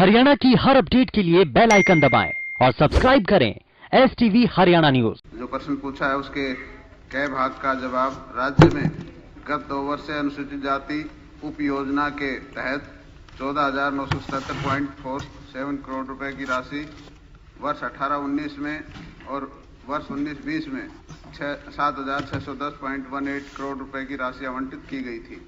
हरियाणा की हर अपडेट के लिए बेल आइकन दबाएं और सब्सक्राइब करें STV हरियाणा न्यूज। जो प्रश्न पूछा है उसके क भाग का जवाब। राज्य में गत 2 वर्ष से अनुसूचित जाति उप योजना के तहत 14,977.47 करोड़ रुपए की राशि वर्ष 18-19 में और वर्ष 19-20 में 7,610.18 करोड़ रुपए की राशि आवंटित की गई थी।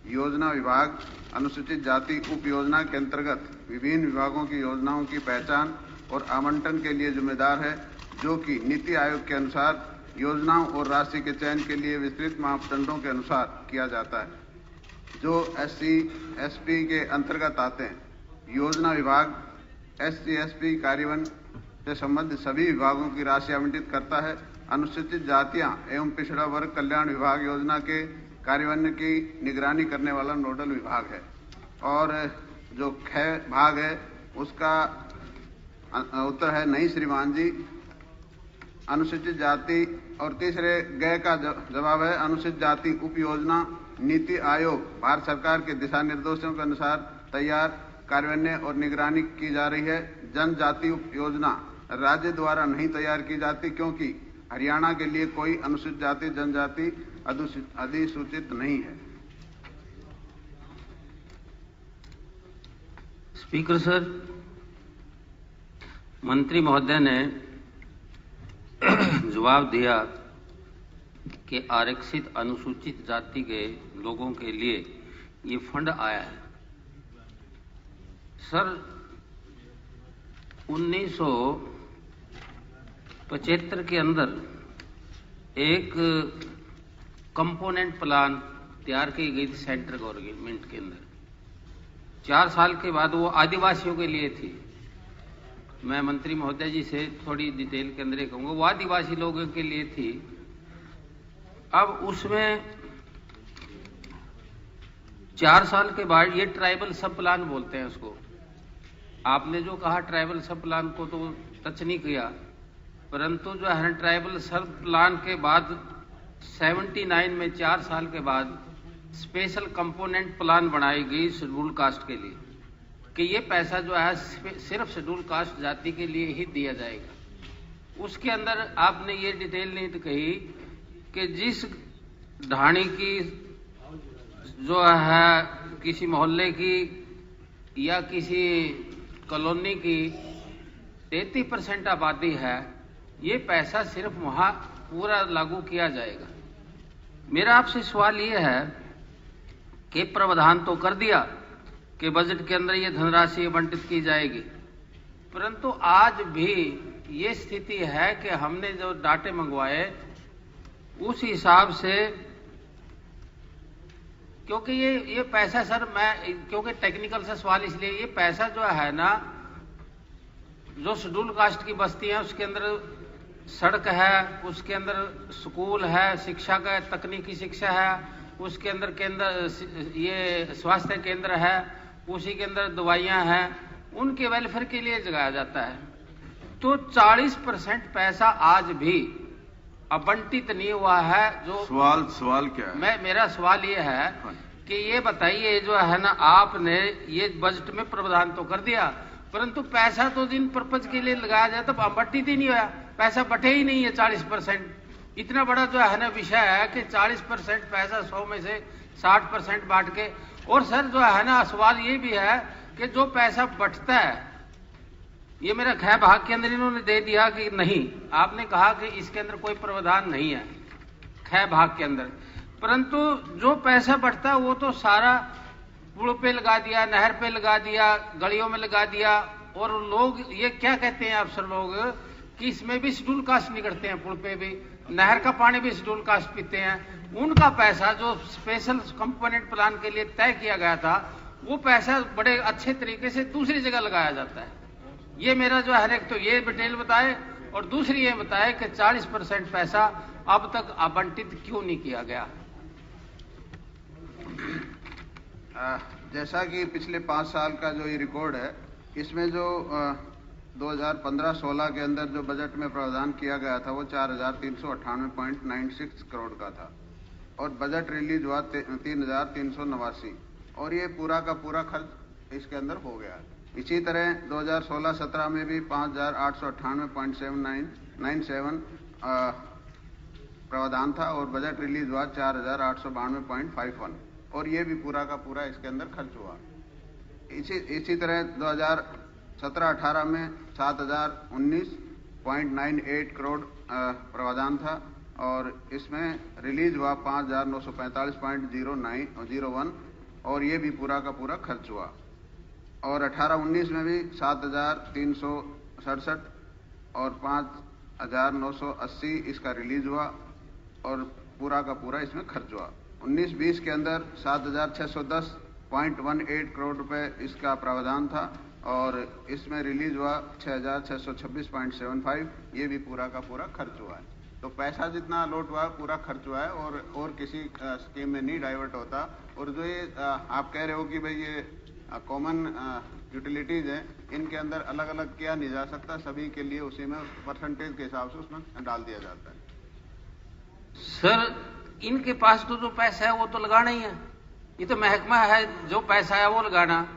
योजना विभाग अनुसूचित जाति उप योजना के अंतर्गत विभिन्न विभागों की योजनाओं की पहचान और आवंटन के लिए जिम्मेदार है, जो कि नीति आयोग के अनुसार योजनाओं और राशि के चयन के लिए विस्तृत मापदंडों के अनुसार किया जाता है, जो SC/ST के अंतर्गत आते हैं। योजना विभाग SC/ST कार्यान्वयन से संबंधित सभी विभागों की राशि आवंटित करता है। अनुसूचित जातियां एवं पिछड़ा वर्ग कल्याण विभाग योजना के कार्यान्वयन की निगरानी करने वाला नोडल विभाग है। और जो ख भाग है उसका उत्तर है नहीं श्रीमान जी, अनुसूचित जाति। और तीसरे ग का जवाब है अनुसूचित जाति उप योजना नीति आयोग भारत सरकार के दिशा निर्देशों के अनुसार तैयार, कार्यान्वयन और निगरानी की जा रही है। जनजाति उप योजना राज्य द्वारा नहीं तैयार की जाती, क्योंकि हरियाणा के लिए कोई अनुसूचित जाति जनजाति अधिसूचित नहीं है। स्पीकर सर, मंत्री महोदय ने जवाब दिया कि आरक्षित अनुसूचित जाति के लोगों के लिए ये फंड आया है। सर, 1975 के अंदर एक कंपोनेंट प्लान तैयार की गई थी सेंट्रल गवर्नमेंट के अंदर। 4 साल के बाद वो आदिवासियों के लिए थी। मैं मंत्री महोदय जी से थोड़ी डिटेल के अंदर कहूँगा, वो आदिवासी लोगों के लिए थी। अब उसमें 4 साल के बाद ये ट्राइबल सब प्लान बोलते हैं उसको। आपने जो कहा ट्राइबल सब प्लान को तो टच नहीं किया, परंतु जो है ट्राइबल सब प्लान के बाद 79 में 4 साल के बाद स्पेशल कंपोनेंट प्लान बनाई गई शेड्यूल कास्ट के लिए, कि ये पैसा जो है सिर्फ शेड्यूल कास्ट जाति के लिए ही दिया जाएगा। उसके अंदर आपने ये डिटेल नहीं तो कही कि जिस ढाणी की जो है किसी मोहल्ले की या किसी कॉलोनी की 33% आबादी है, ये पैसा सिर्फ वहां पूरा लागू किया जाएगा। मेरा आपसे सवाल ये है कि प्रावधान तो कर दिया कि बजट के अंदर ये धनराशि आवंटित की जाएगी, परंतु आज भी ये स्थिति है कि हमने जो डाटे मंगवाए उस हिसाब से, क्योंकि ये पैसा सर, क्योंकि टेक्निकल से सवाल इसलिए, ये पैसा जो है ना, जो शेड्यूल कास्ट की बस्ती है उसके अंदर सड़क है, उसके अंदर स्कूल है, शिक्षा का तकनीकी शिक्षा है, उसके अंदर केंद्र ये स्वास्थ्य केंद्र है, उसी के अंदर दवाइयां हैं, उनके वेलफेयर के लिए जगाया जाता है। तो 40% पैसा आज भी आवंटित नहीं हुआ है। जो सवाल क्या है? मेरा सवाल ये है कि ये बताइए, जो है ना, आपने ये बजट में प्रावधान तो कर दिया, परंतु पैसा तो जिन पर्पज के लिए लगाया जाए तो आवंटित ही नहीं हुआ, पैसा बटे ही नहीं है 40%। इतना बड़ा जो है ना विषय है कि 40% पैसा 100 में से 60% बांट के। और सर जो है ना, सवाल ये भी है कि जो पैसा बटता है, ये मेरा ख भाग के अंदर इन्होंने दे दिया कि नहीं, आपने कहा कि इसके अंदर कोई प्रावधान नहीं है ख भाग के अंदर, परंतु जो पैसा बटता है वो तो सारा पुल पे लगा दिया, नहर पे लगा दिया, गलियों में लगा दिया। और लोग ये क्या कहते हैं अफसर लोग कि इसमें भी शेड्यूल कास्ट निकलते हैं, पुल पे भी, नहर का पानी भी शेड्यूल कास्ट पीते हैं। उनका पैसा जो स्पेशल कंपोनेंट प्लान के लिए तय किया गया था, वो पैसा बड़े अच्छे तरीके से दूसरी जगह लगाया जाता है। ये मेरा जो है, एक तो ये डिटेल बताए और दूसरी ये बताए कि 40% पैसा अब तक आवंटित क्यों नहीं किया गया। जैसा कि पिछले 5 साल का जो ये रिकॉर्ड है, इसमें जो 2015-16 के अंदर जो बजट में प्रावधान किया गया था वो 4,398.96 करोड़ का था और बजट रिलीज हुआ 3,389 और ये पूरा का पूरा खर्च इसके अंदर हो गया। इसी तरह 2016-17 में भी 5,898.97 प्रावधान था और बजट रिलीज हुआ 4,892.51 और ये भी पूरा का पूरा इसके अंदर खर्च हुआ। इसी तरह 2017-18 में 7,019.98 करोड़ प्रावधान था और इसमें रिलीज हुआ 5,945.01 और ये भी पूरा का पूरा खर्च हुआ। और 18-19 में भी 7,367 और 5,980 इसका रिलीज हुआ और पूरा का पूरा इसमें खर्च हुआ। 19-20 के अंदर 7,610.18 करोड़ रुपए इसका प्रावधान था और इसमें रिलीज हुआ 6,626.75, ये भी पूरा का पूरा खर्च हुआ है। तो पैसा जितना अलॉट हुआ है पूरा खर्च हुआ है और किसी स्कीम में नहीं डाइवर्ट होता। और जो ये आप कह रहे हो कि भाई ये कॉमन यूटिलिटीज हैं, इनके अंदर अलग अलग किया नहीं जा सकता, सभी के लिए उसी में परसेंटेज के हिसाब से उसमें डाल दिया जाता है। सर इनके पास तो जो पैसा है वो तो लगाना ही है, ये तो महकमा है, जो पैसा है वो लगाना,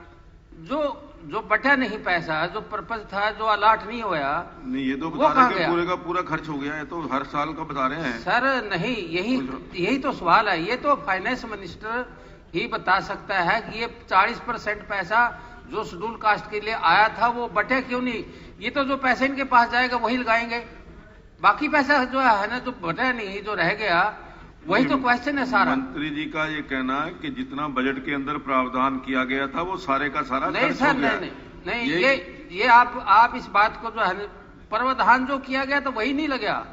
जो बचा नहीं पैसा, जो पर्पज था, जो अलॉट नहीं होया नहीं, ये तो बता रहे हैं कि पूरे का पूरा खर्च हो गया है, तो हर साल का बता रहे हैं सर। नहीं, यही तो सवाल है, ये तो फाइनेंस मिनिस्टर ही बता सकता है कि ये 40% पैसा जो शेड्यूल कास्ट के लिए आया था वो बटे क्यों नहीं। ये तो जो पैसे इनके पास जाएगा वही लगाएंगे, बाकी पैसा जो है ना जो बटा नहीं, जो रह गया वही तो क्वेश्चन है सारा। मंत्री जी का ये कहना है कि जितना बजट के अंदर प्रावधान किया गया था वो सारे का सारा नहीं खर्च सर, हो गया। नहीं, ये आप इस बात को जो है प्रावधान जो किया गया तो वही नहीं लगा,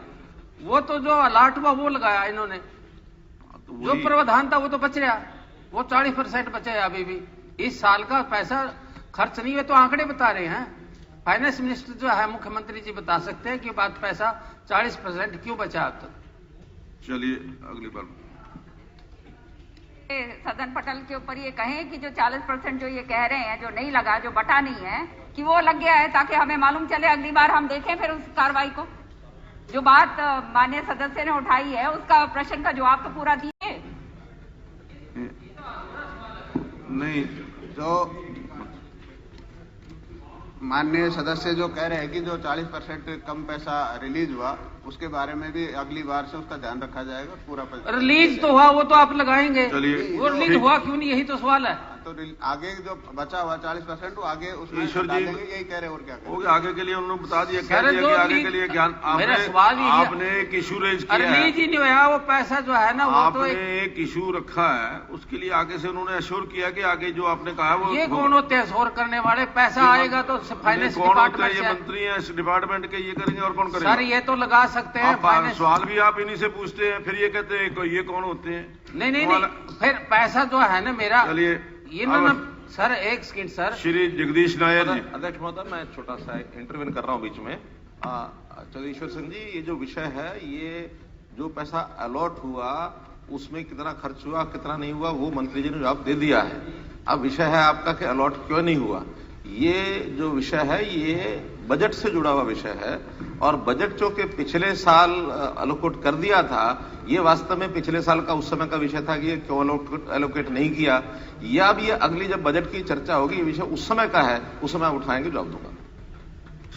वो तो जो अलॉट हुआ वो लगाया इन्होंने। जो प्रावधान था वो तो बच रहा, वो 40% बचे अभी भी। इस साल का पैसा खर्च नहीं हुआ, तो आंकड़े बता रहे हैं। फाइनेंस मिनिस्टर जो है मुख्यमंत्री जी बता सकते हैं कि बात पैसा 40% क्यों बचा अब तक। चलिए अगली बार सदन पटल के ऊपर ये कहें कि जो 40% जो ये कह रहे हैं जो नहीं लगा, जो बटा नहीं है, कि वो लग गया है, ताकि हमें मालूम चले, अगली बार हम देखें फिर उस कार्रवाई को। जो बात माननीय सदस्य ने उठाई है उसका प्रश्न का जवाब तो पूरा दिए। नहीं, जो माननीय सदस्य जो कह रहे हैं कि जो 40% कम पैसा रिलीज हुआ उसके बारे में भी अगली बार से उसका ध्यान रखा जाएगा। पूरा रिलीज तो हुआ वो तो आप लगाएंगे, चलिए वो रिलीज हुआ क्यों नहीं, यही तो सवाल है। तो आगे जो बचा हुआ 40% वो आगे उसमें ईश्वर जी डालेंगे, यही कह रहे हैं और क्या करें। आगे के लिए उन्होंने बता दिया, कह दिया कि आगे के लिए ज्ञान आपने एक इशू रेज किया है, रिलीज ही नहीं हुआ वो पैसा जो है ना, वो तो आपने एक इशू रखा है, उसके लिए आगे से उन्होंने अश्योर किया कि आगे जो आपने कहा वो ये कौन होते हैं अश्योर करने वाले। पैसा आएगा तो फाइनेंस डिपार्टमेंट ये मंत्री हैं इस डिपार्टमेंट के, ये करेंगे और कौन करेगा। सर ये तो लगा सकते हैं, सवाल भी आप इन्हीं से पूछते हैं, फिर ये कहते हैं ये कौन होते हैं। नहीं, फिर पैसा जो है ना मेरा, चलिए ये ना सर एक सेकंड सर। श्री जगदीश नायर जी। अध्यक्ष महोदय, मैं छोटा सा इंटरव्यू कर रहा हूं बीच में। चलिए ईश्वर सिंह जी, ये जो विषय है, ये जो पैसा अलॉट हुआ उसमें कितना खर्च हुआ कितना नहीं हुआ वो मंत्री जी ने जवाब दे दिया है। अब विषय है आपका कि अलॉट क्यों नहीं हुआ। ये जो विषय है ये बजट से जुड़ा हुआ विषय है और बजट जो कि पिछले साल एलोकेट कर दिया था, ये वास्तव में पिछले साल का उस समय का विषय था कि ये क्यों एलोकेट नहीं किया, या अब ये अगली जब बजट की चर्चा होगी ये विषय उस समय का है, उस समय उठाएंगे, जवाब दूंगा।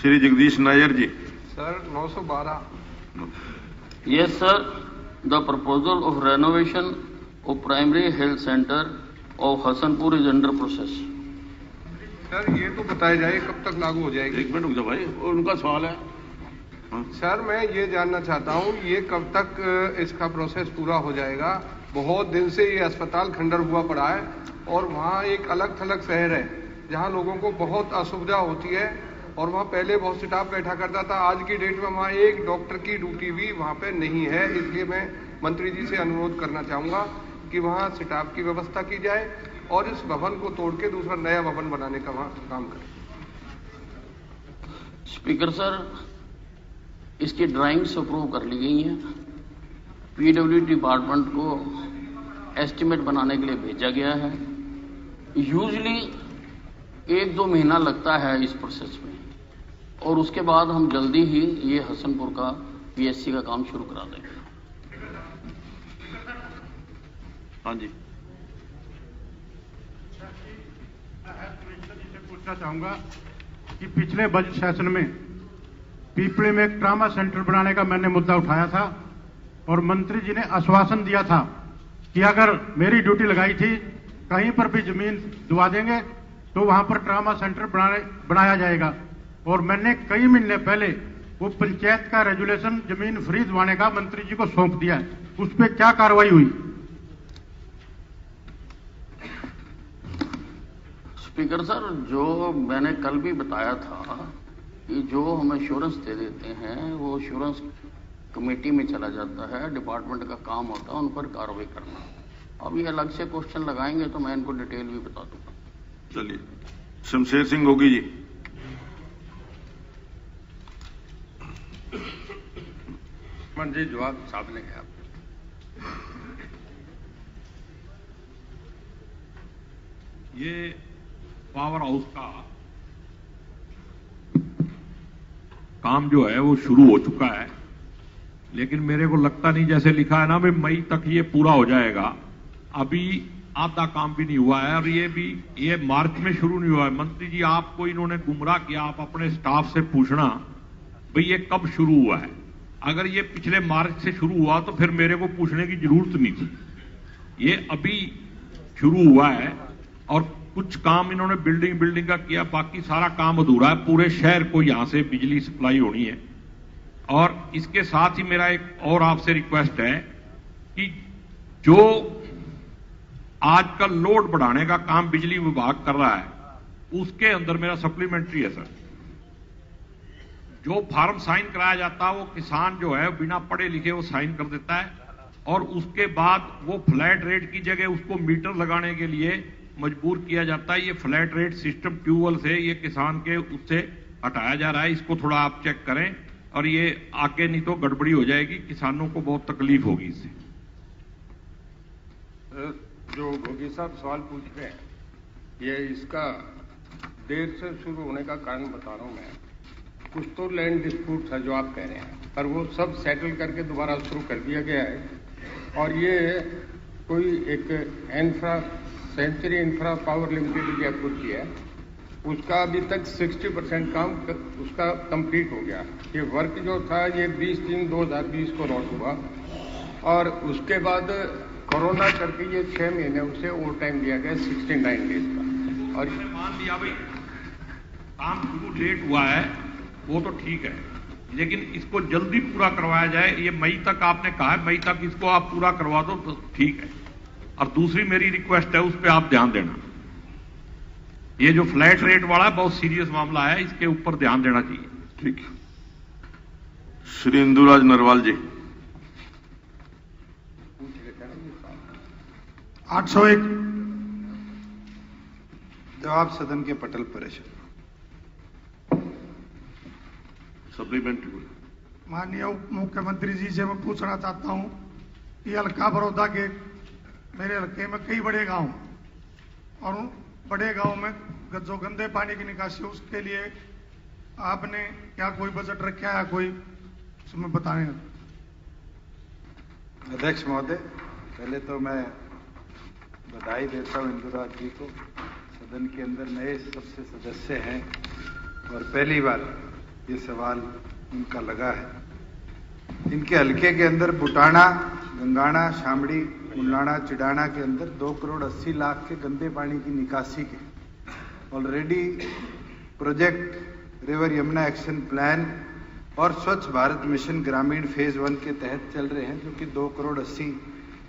श्री जगदीश नायर जी। Sir 912। Yes, sir. The proposal of renovation of primary health center of Hasanpur is under process. Sir ये तो बताया जाए कब तक लागू हो जाएगी। एक मिनट रुक जाओ भाई, उनका सवाल है। सर मैं ये जानना चाहता हूँ ये कब तक इसका प्रोसेस पूरा हो जाएगा। बहुत दिन से ये अस्पताल खंडर हुआ पड़ा है और वहाँ एक अलग थलग शहर है जहाँ लोगों को बहुत असुविधा होती है और वहाँ पहले बहुत स्टाफ बैठा करता था। आज की डेट में वहाँ एक डॉक्टर की ड्यूटी भी वहाँ पे नहीं है। इसलिए मैं मंत्री जी से अनुरोध करना चाहूँगा कि वहाँ स्टाफ की व्यवस्था की जाए और इस भवन को तोड़ के दूसरा नया भवन बनाने का वहाँ काम करें। स्पीकर सर, इसकी ड्राइंग्स अप्रूव कर ली गई हैं। पीडब्ल्यूडी डिपार्टमेंट को एस्टीमेट बनाने के लिए भेजा गया है। यूजली 1-2 महीना लगता है इस प्रोसेस में और उसके बाद हम जल्दी ही ये हसनपुर का पीएससी का काम शुरू करा देंगे। हाँ जी। पूछना चाहूंगा कि पिछले बजट सेशन में पीपली में एक ट्रामा सेंटर बनाने का मैंने मुद्दा उठाया था और मंत्री जी ने आश्वासन दिया था कि अगर मेरी ड्यूटी लगाई थी कहीं पर भी जमीन दुआ देंगे तो वहां पर ट्रामा सेंटर बनाया जाएगा। और मैंने कई महीने पहले वो पंचायत का रेजुलेशन जमीन फ्री दिवाने का मंत्री जी को सौंप दिया है, उस पर क्या कार्रवाई हुई? स्पीकर सर, जो मैंने कल भी बताया था कि जो हम एश्योरेंस दे देते हैं वो एश्योरेंस कमेटी में चला जाता है, डिपार्टमेंट का काम होता है उन पर कार्रवाई करना। अब ये अलग से क्वेश्चन लगाएंगे तो मैं इनको डिटेल भी बता दूंगा। चलिए, शमशेर सिंह गोगी जी। मंत्री जवाब साहब ने कहा, ये पावर हाउस का काम जो है वो शुरू हो चुका है, लेकिन मेरे को लगता नहीं, जैसे लिखा है ना भी मई तक ये पूरा हो जाएगा, अभी आधा काम भी नहीं हुआ है। और ये मार्च में शुरू नहीं हुआ है। मंत्री जी, आपको इन्होंने गुमराह किया। आप अपने स्टाफ से पूछना भाई ये कब शुरू हुआ है। अगर ये पिछले मार्च से शुरू हुआ तो फिर मेरे को पूछने की जरूरत नहीं थी। ये अभी शुरू हुआ है और कुछ काम इन्होंने बिल्डिंग का किया, बाकी सारा काम अधूरा है। पूरे शहर को यहां से बिजली सप्लाई होनी है। और इसके साथ ही मेरा एक और आपसे रिक्वेस्ट है कि जो आजकल लोड बढ़ाने का काम बिजली विभाग कर रहा है, उसके अंदर मेरा सप्लीमेंट्री है सर। जो फॉर्म साइन कराया जाता है वो किसान जो है बिना पढ़े लिखे वो साइन कर देता है और उसके बाद वो फ्लैट रेट की जगह उसको मीटर लगाने के लिए मजबूर किया जाता है। ये फ्लैट रेट सिस्टम ट्यूबवेल से ये किसान के उससे हटाया जा रहा है। इसको थोड़ा आप चेक करें और ये आगे नहीं तो गड़बड़ी हो जाएगी, किसानों को बहुत तकलीफ होगी इससे। जो गोगी साहब सवाल पूछ रहे हैं, ये इसका देर से शुरू होने का कारण बता रहा हूं मैं। कुछ तो लैंड डिस्प्यूट था जो आप कह रहे हैं, पर वो सब सेटल करके दोबारा शुरू कर दिया गया है। और ये कोई एक century infra power limited Jaipur की है, उसका अभी तक 60% काम उसका कंप्लीट हो गया। ये वर्क जो था ये 20/3/2020 को लॉन्च हुआ और उसके बाद कोरोना करके ये 6 महीने उसे ओवर टाइम दिया गया 69 डेज का। और मान लिया भाई काम शुरू लेट हुआ है वो तो ठीक है, लेकिन इसको जल्दी पूरा करवाया जाए। ये मई तक आपने कहा है, मई तक इसको आप पूरा करवा दो तो ठीक है। और दूसरी मेरी रिक्वेस्ट है उस पर आप ध्यान देना, ये जो फ्लैट रेट वाला है बहुत सीरियस मामला है, इसके ऊपर ध्यान देना चाहिए। ठीक है, श्री इंदुराज नरवाल जी। 801 जवाब सदन के पटल परेशान। सप्लीमेंट्री। माननीय उप मुख्यमंत्री जी से मैं पूछना चाहता हूं कि हल्का बड़ौदा के मेरे हल्के में कई बड़े गांव और उन बड़े गांव में जो गंदे पानी की निकासी उसके लिए आपने क्या कोई बजट रखा है, कोई उसमें बताएं। अध्यक्ष महोदय, पहले तो मैं बधाई देता हूं इंदुराज जी को। सदन के अंदर नए सबसे सदस्य हैं और पहली बार ये सवाल उनका लगा है। इनके हलके के अंदर बुटाना, गंगाना, शामड़ी, मुंडाना, चिडाना के अंदर 2 करोड़ 80 लाख के गंदे पानी की निकासी के already project river Yamuna action plan और स्वच्छ भारत मिशन ग्रामीण फेज 1 के तहत चल रहे हैं, जो कि 2 करोड़ 80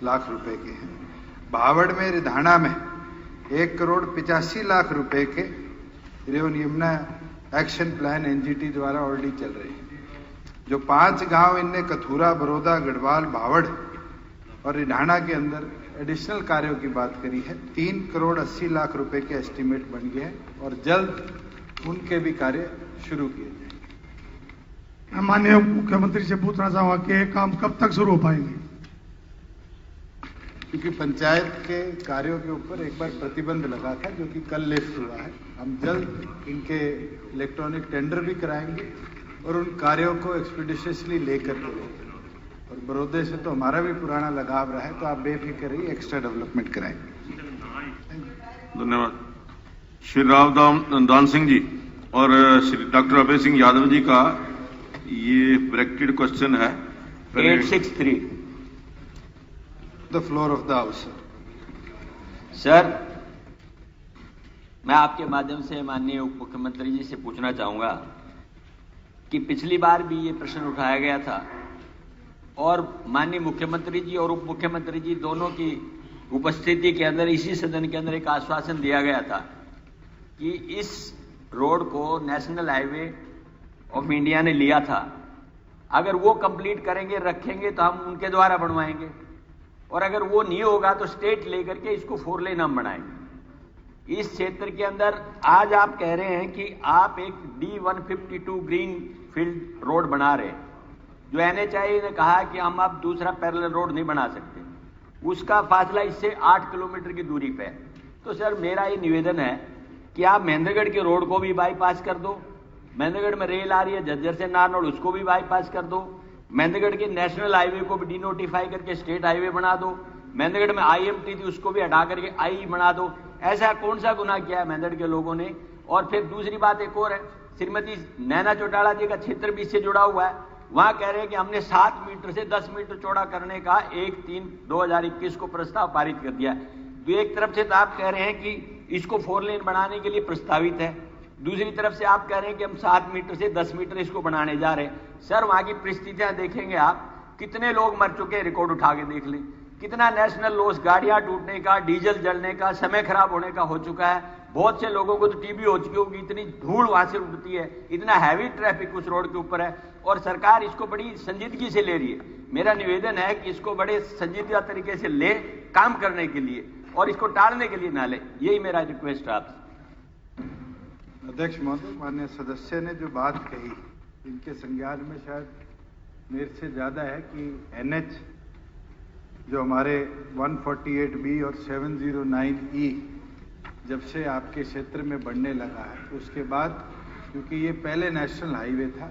लाख रुपए के हैं। भावड़ में रिधाना में 1 करोड़ 85 लाख रुपए के river Yamuna action plan NGT द्वारा ऑलरेडी चल रहे हैं। जो 5 गांव इनने कथूरा, बरोदा, गढ़वाल, भावड़ और रिढाना के अंदर एडिशनल कार्यों की बात करी है। 3 करोड़ 80 लाख रुपए के एस्टीमेट बन गए हैं और जल्द उनके भी कार्य शुरू किए जाएंगे। माननीय मुख्यमंत्री से पूछना चाहूंगा कि ये काम कब तक शुरू हो पाएंगे? क्योंकि पंचायत के कार्यों के ऊपर एक बार प्रतिबंध लगा था जो कि कल लिफ्ट हुआ है। हम जल्द इनके इलेक्ट्रॉनिक टेंडर भी कराएंगे और उन कार्यों को एक्सपीडिशियसली लेकर के और बड़ौदे से तो हमारा भी पुराना लगाव रहा है, तो आप बेफिक्र रहिए, एक्स्ट्रा डेवलपमेंट कराएंगे। धन्यवाद। श्री राव दान सिंह जी और श्री डॉक्टर अभय सिंह यादव जी का ये ब्रैकेटेड क्वेश्चन है 863 the floor of the house. Sir, मैं आपके माध्यम से माननीय उप मुख्यमंत्री जी से पूछना चाहूंगा कि पिछली बार भी ये प्रश्न उठाया गया था और माननीय मुख्यमंत्री जी और उप मुख्यमंत्री जी दोनों की उपस्थिति के अंदर इसी सदन के अंदर एक आश्वासन दिया गया था कि इस रोड को नेशनल हाईवे ऑफ इंडिया ने लिया था, अगर वो कंप्लीट करेंगे रखेंगे तो हम उनके द्वारा बनवाएंगे, और अगर वो नहीं होगा तो स्टेट लेकर के इसको 4 लेन हम बनाएंगे। इस क्षेत्र के अंदर आज आप कह रहे हैं कि आप एक D152 ग्रीन फील्ड रोड बना रहे हैं, जो NHAI ने कहा कि हम अब दूसरा पैरेलल रोड नहीं बना सकते, उसका फासला इससे 8 किलोमीटर की दूरी पे है। तो सर, मेरा ये निवेदन है कि आप महेंद्रगढ़ के रोड को भी बाईपास कर दो, महेंद्रगढ़ में रेल आ रही है झज्जर से नारनौल, उसको भी बाईपास कर दो, महेंद्रगढ़ के नेशनल हाईवे को भी डिनोटिफाई करके स्टेट हाईवे बना दो, महेंद्रगढ़ में IMT थी उसको भी हटा करके आई बना दो। ऐसा कौन सा गुनाह किया है महेंद्रगढ़ के लोगों ने? और फिर दूसरी बात एक और है, श्रीमती नैना चौटाला जी का क्षेत्र भी इससे जुड़ा हुआ है, वहां कह रहे हैं कि हमने 7 मीटर से 10 मीटर चौड़ा करने का 1/3/2021 को प्रस्ताव पारित कर दिया। तो एक तरफ से तो आप कह रहे हैं कि इसको 4 लेन बनाने के लिए प्रस्तावित है, दूसरी तरफ से आप कह रहे हैं कि हम 7 मीटर से 10 मीटर इसको बनाने जा रहे हैं। सर, वहां की परिस्थितियां देखेंगे आप, कितने लोग मर चुके हैं, रिकॉर्ड उठा के देख लें, कितना नेशनल लॉस, गाड़ियां टूटने का, डीजल जलने का, समय खराब होने का हो चुका है। बहुत से लोगों को तो टीबी हो चुकी होगी, इतनी धूल वहां से उठती है, इतना हैवी ट्रैफिक उस रोड के ऊपर है, और सरकार इसको बड़ी संजीदगी से ले रही है। मेरा निवेदन है कि इसको बड़े संजीदा तरीके से ले, काम करने के लिए, और इसको टालने के लिए ना ले। यही मेरा रिक्वेस्ट है आपसे। अध्यक्ष महोदय, माननीय सदस्य ने जो बात कही, इनके संज्ञान में शायद मेरे से ज्यादा है कि NH जो हमारे 148B और 709E जब से आपके क्षेत्र में बढ़ने लगा है, उसके बाद क्योंकि ये पहले नेशनल हाईवे था,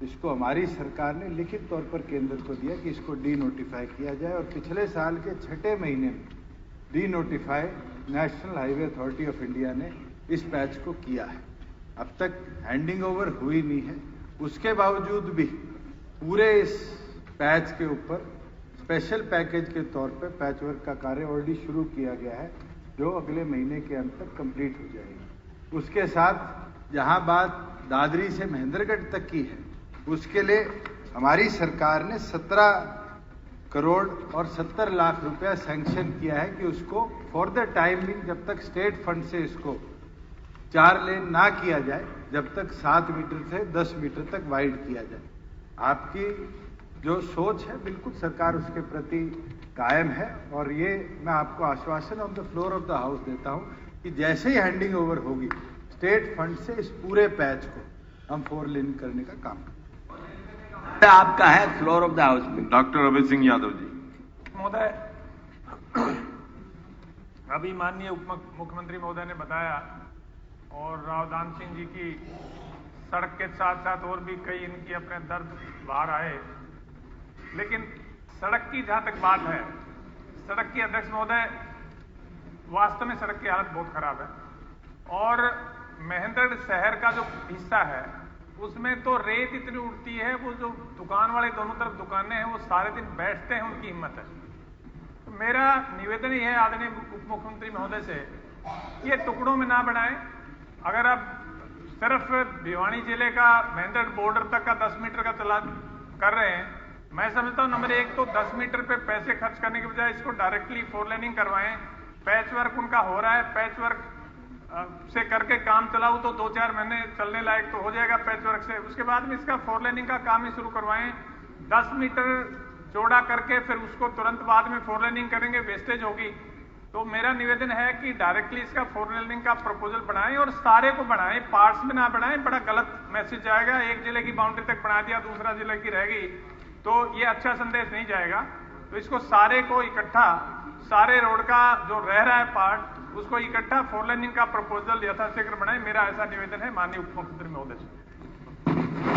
इसको हमारी सरकार ने लिखित तौर पर केंद्र को दिया कि इसको डी-नोटिफाई किया जाए, और पिछले साल के 6ठे महीने में D-notify national highway authority of India ने इस पैच को किया है। अब तक हैंडिंग ओवर हुई नहीं है, उसके बावजूद भी पूरे इस पैच के ऊपर स्पेशल पैकेज के तौर पे पैचवर्क का कार्य ऑलरेडी शुरू किया गया है, जो अगले महीने के अंत तक कंप्लीट हो जाएगी। उसके साथ जहां बात दादरी से महेंद्रगढ़ तक की है, उसके लिए हमारी सरकार ने 17 करोड़ और 70 लाख रुपया सैंक्शन किया है कि उसको फॉर द टाइमिंग, जब तक स्टेट फंड से इसको 4 लेन ना किया जाए, जब तक 7 मीटर से 10 मीटर तक वाइड किया जाए। आपकी जो सोच है, बिल्कुल सरकार उसके प्रति कायम है, और ये मैं आपको आश्वासन on the floor of the house देता हूं कि जैसे ही हैंडिंग ओवर होगी, स्टेट फंड से इस पूरे पैच को हम 4 लेन करने का काम करेंगे। आपका है फ्लोर ऑफ द हाउस में। डॉक्टर अभय सिंह यादव जी। महोदय, अभी माननीय उप मुख्यमंत्री महोदय ने बताया, और राव दान सिंह जी की सड़क के साथ साथ और भी कई इनकी अपने दर्द बाहर आए, लेकिन सड़क की जहां तक बात है, सड़क की अध्यक्ष महोदय, वास्तव में सड़क की हालत बहुत खराब है, और महेंद्रगढ़ शहर का जो हिस्सा है उसमें तो रेत इतनी उड़ती है, वो जो दुकान वाले दोनों तरफ दुकानें हैं वो सारे दिन बैठते हैं, उनकी हिम्मत है। तो मेरा निवेदन ही है आदरणीय उप मुख्यमंत्री महोदय से, ये टुकड़ों में ना बनाएं। अगर आप सिर्फ भिवानी जिले का महेंद्रगढ़ बॉर्डर तक का 10 मीटर का चला कर रहे हैं, मैं समझता हूं नंबर 1 तो 10 मीटर पे पैसे खर्च करने के बजाय इसको डायरेक्टली 4 लेनिंग करवाएं। पैच वर्क उनका हो रहा है, पैच वर्क से करके काम चलाओ तो 2-4 महीने चलने लायक तो हो जाएगा पैच वर्क से, उसके बाद में इसका 4 लेनिंग का काम ही शुरू करवाएं। 10 मीटर चौड़ा करके फिर उसको तुरंत बाद में 4 लेनिंग करेंगे, वेस्टेज होगी। तो मेरा निवेदन है कि डायरेक्टली इसका 4 लेनिंग का प्रपोजल बनाएं, और सारे को बनाएं, पार्ट्स में ना बनाएं, बड़ा गलत मैसेज जाएगा। एक जिले की बाउंड्री तक बना दिया, दूसरा जिले की रहेगी, तो ये अच्छा संदेश नहीं जाएगा। तो इसको सारे को इकट्ठा, सारे रोड का जो रह रहा है पार्ट, उसको इकट्ठा 4 लेनिंग का प्रपोजल यथाशीघ्र बनाए, मेरा ऐसा निवेदन है माननीय उप मुख्यमंत्री महोदय से।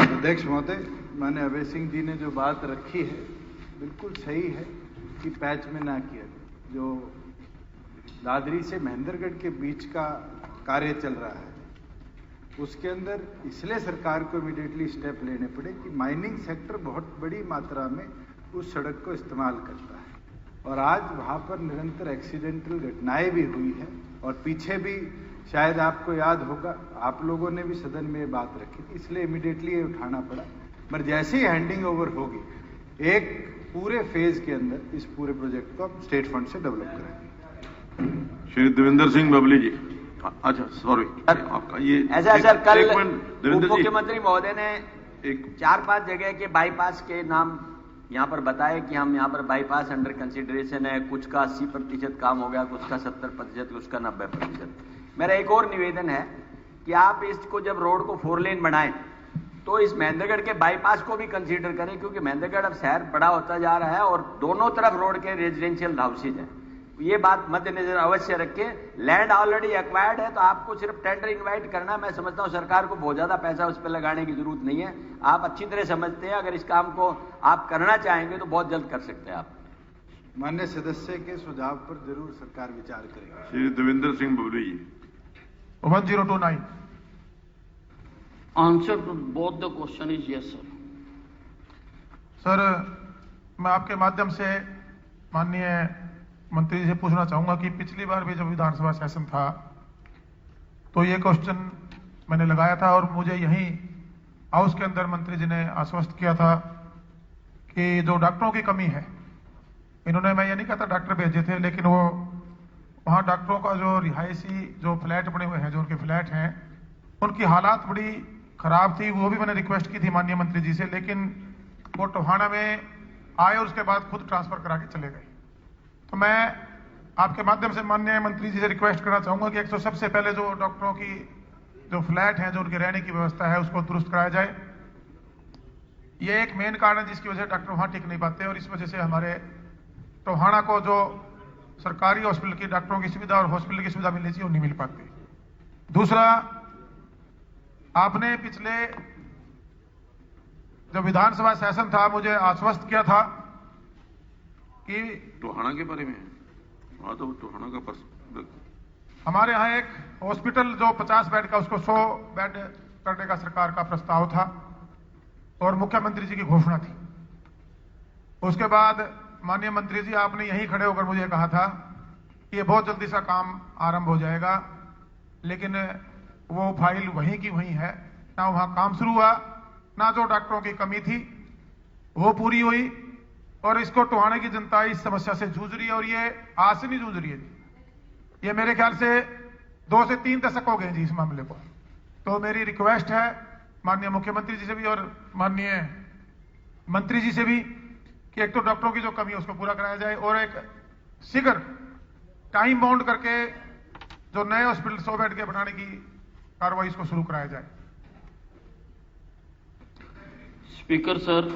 अध्यक्ष महोदय, माननीय अभय सिंह जी ने जो बात रखी है बिल्कुल सही है कि पैच में ना किया, जो दादरी से महेंद्रगढ़ के बीच का कार्य चल रहा है, उसके अंदर इसलिए सरकार को इमीडिएटली स्टेप लेने पड़े कि माइनिंग सेक्टर बहुत बड़ी मात्रा में उस सड़क को इस्तेमाल करता है और आज वहाँ पर निरंतर एक्सीडेंटल घटनाएं भी हुई है और पीछे भी शायद आपको याद होगा आप लोगों ने भी सदन में ये बात रखी थी, इसलिए इमीडिएटली ये उठाना पड़ा। पर जैसे ही हैंडिंग ओवर होगी एक पूरे फेज के अंदर इस पूरे प्रोजेक्ट को हम स्टेट फंड से डेवलप करेंगे। श्री देवेंद्र सिंह बबली जी, अच्छा सॉरी आपका ये ऐसा सर, कल देवेंद्र मुख्यमंत्री महोदय ने 4-5 जगह के बाईपास के नाम यहाँ पर बताए कि हम यहाँ पर बाईपास अंडर कंसिडरेशन है, कुछ का 80% काम हो गया, कुछ का 70%, कुछ का 90%। मेरा एक और निवेदन है कि आप इसको जब रोड को 4 लेन बनाएं तो इस महेंद्रगढ़ के बाईपास को भी कंसीडर करें, क्योंकि महेंद्रगढ़ अब शहर बड़ा होता जा रहा है और दोनों तरफ रोड के रेजिडेंशियल हाउसेज हैं। ये बात मद्देनजर अवश्य रखें। लैंड ऑलरेडी एक्वायर्ड है तो आपको सिर्फ टेंडर इनवाइट करना, मैं समझता हूं सरकार को बहुत ज्यादा पैसा उस पर लगाने की जरूरत नहीं है। आप अच्छी तरह समझते हैं, अगर इस काम को आप करना चाहेंगे तो बहुत जल्द कर सकते हैं आप। माननीय सदस्य के सुझाव पर जरूर सरकार विचार करेगी। Shri Devender Singh Babli ji. 1029 answer to both the question is yes sir. Sir, मैं आपके माध्यम से माननीय मंत्री जी से पूछना चाहूंगा कि पिछली बार भी जब विधानसभा सेशन था तो ये क्वेश्चन मैंने लगाया था और मुझे यहीं हाउस के अंदर मंत्री जी ने आश्वस्त किया था कि जो डॉक्टरों की कमी है, इन्होंने, मैं ये नहीं कहता डॉक्टर भेजे थे, लेकिन वो वहाँ डॉक्टरों का जो रिहायशी जो फ्लैट बने हुए हैं, जो उनके फ्लैट हैं, उनकी हालात बड़ी खराब थी। वो भी मैंने रिक्वेस्ट की थी माननीय मंत्री जी से, लेकिन वो टोहाना में आए और उसके बाद खुद ट्रांसफर करा के चले गए। तो मैं आपके माध्यम से माननीय मंत्री जी से रिक्वेस्ट करना चाहूंगा कि एक तो सबसे पहले जो डॉक्टरों की जो फ्लैट हैं, जो उनके रहने की व्यवस्था है, उसको दुरुस्त कराया जाए। ये एक मेन कारण है जिसकी वजह से डॉक्टर वहां टिक नहीं पाते और इस वजह से हमारे टोहाना को जो सरकारी हॉस्पिटल की डॉक्टरों की सुविधा और हॉस्पिटल की सुविधा मिलनी चाहिए वो नहीं मिल पाती। दूसरा, आपने पिछले जो विधानसभा सेशन था मुझे आश्वस्त किया था कि टोहाना के बारे में, हाँ तो टोहाना का हमारे यहाँ एक हॉस्पिटल जो 50 बेड का, उसको 100 बेड करने का सरकार का प्रस्ताव था और मुख्यमंत्री जी की घोषणा थी। उसके बाद माननीय मंत्री जी आपने यहीं खड़े होकर मुझे कहा था कि ये बहुत जल्दी सा काम आरंभ हो जाएगा, लेकिन वो फाइल वहीं की वहीं है, ना वहां काम शुरू हुआ, ना जो डॉक्टरों की कमी थी वो पूरी हुई और इसको टोहाने की जनता इस समस्या से जूझ रही है और ये आज से नहीं जूझ रही है, ये मेरे ख्याल से 2 से 3 दशक हो गए जी इस मामले को। तो मेरी रिक्वेस्ट है माननीय मुख्यमंत्री जी से भी और माननीय मंत्री जी से भी कि एक तो डॉक्टरों की जो कमी है उसको पूरा कराया जाए और एक शीघ्र टाइम बाउंड करके जो नए हॉस्पिटल 100 बेड के बनाने की कार्रवाई इसको शुरू कराया जाए। स्पीकर सर,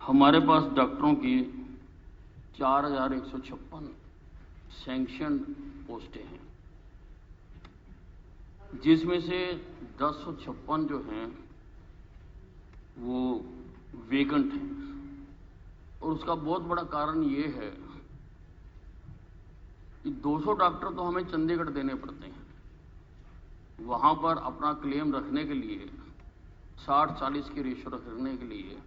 हमारे पास डॉक्टरों की 4156 सैंक्शन पोस्टें हैं, जिसमें से 1056 जो हैं वो वेकेंट हैं और उसका बहुत बड़ा कारण ये है कि 200 डॉक्टर तो हमें चंडीगढ़ देने पड़ते हैं, वहां पर अपना क्लेम रखने के लिए 60-40 की रेशो रखने के लिए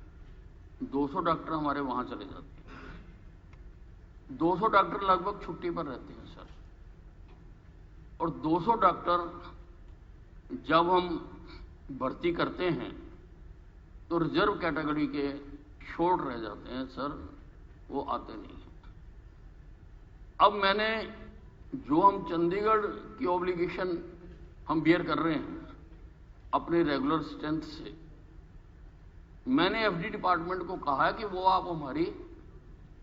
200 डॉक्टर हमारे वहां चले जाते हैं। 200 डॉक्टर लगभग छुट्टी पर रहते हैं सर, और 200 डॉक्टर जब हम भर्ती करते हैं तो रिजर्व कैटेगरी के शॉर्ट रह जाते हैं सर, वो आते नहीं हैं। अब मैंने जो हम चंडीगढ़ की ऑब्लिगेशन हम बियर कर रहे हैं अपने रेगुलर स्ट्रेंथ से, मैंने एफडी डिपार्टमेंट को कहा है कि वो आप हमारी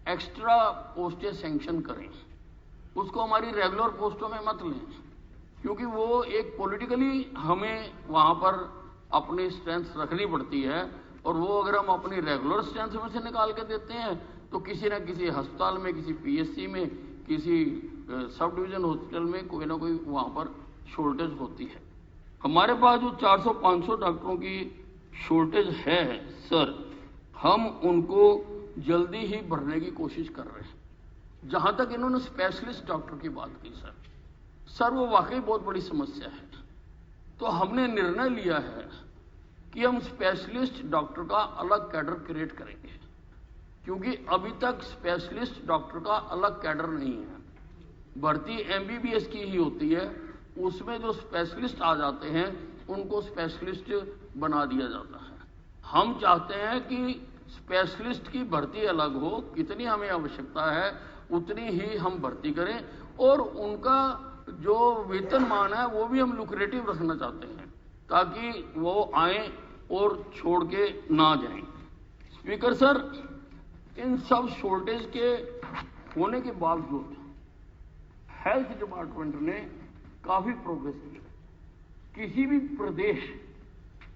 एक्स्ट्रा पोस्टें सैंक्शन करें, उसको हमारी रेगुलर पोस्टों में मत लें, क्योंकि वो एक पॉलिटिकली हमें वहां पर अपनी स्ट्रेंथ रखनी पड़ती है और वो अगर हम अपनी रेगुलर स्ट्रेंथ में से निकाल के देते हैं तो किसी न किसी अस्पताल में, किसी पीएससी में, किसी सब डिवीजन हॉस्पिटल में कोई ना कोई वहां पर शॉर्टेज होती है। हमारे पास जो 400-500 डॉक्टरों की शॉर्टेज है सर, हम उनको जल्दी ही भरने की कोशिश कर रहे हैं। जहां तक इन्होंने स्पेशलिस्ट डॉक्टर की बात की सर, सर वो वाकई बहुत बड़ी समस्या है। तो हमने निर्णय लिया है कि हम स्पेशलिस्ट डॉक्टर का अलग कैडर क्रिएट करेंगे, क्योंकि अभी तक स्पेशलिस्ट डॉक्टर का अलग कैडर नहीं है। भर्ती एमबीबीएस की ही होती है, उसमें जो स्पेशलिस्ट आ जाते हैं उनको स्पेशलिस्ट बना दिया जाता है। हम चाहते हैं कि स्पेशलिस्ट की भर्ती अलग हो, कितनी हमें आवश्यकता है उतनी ही हम भर्ती करें, और उनका जो वेतनमान है वो भी हम लुक्रेटिव रखना चाहते हैं ताकि वो आए और छोड़ के ना जाएं। स्पीकर सर, इन सब शॉर्टेज के होने के बावजूद हेल्थ डिपार्टमेंट ने काफी प्रोग्रेस की। किसी भी प्रदेश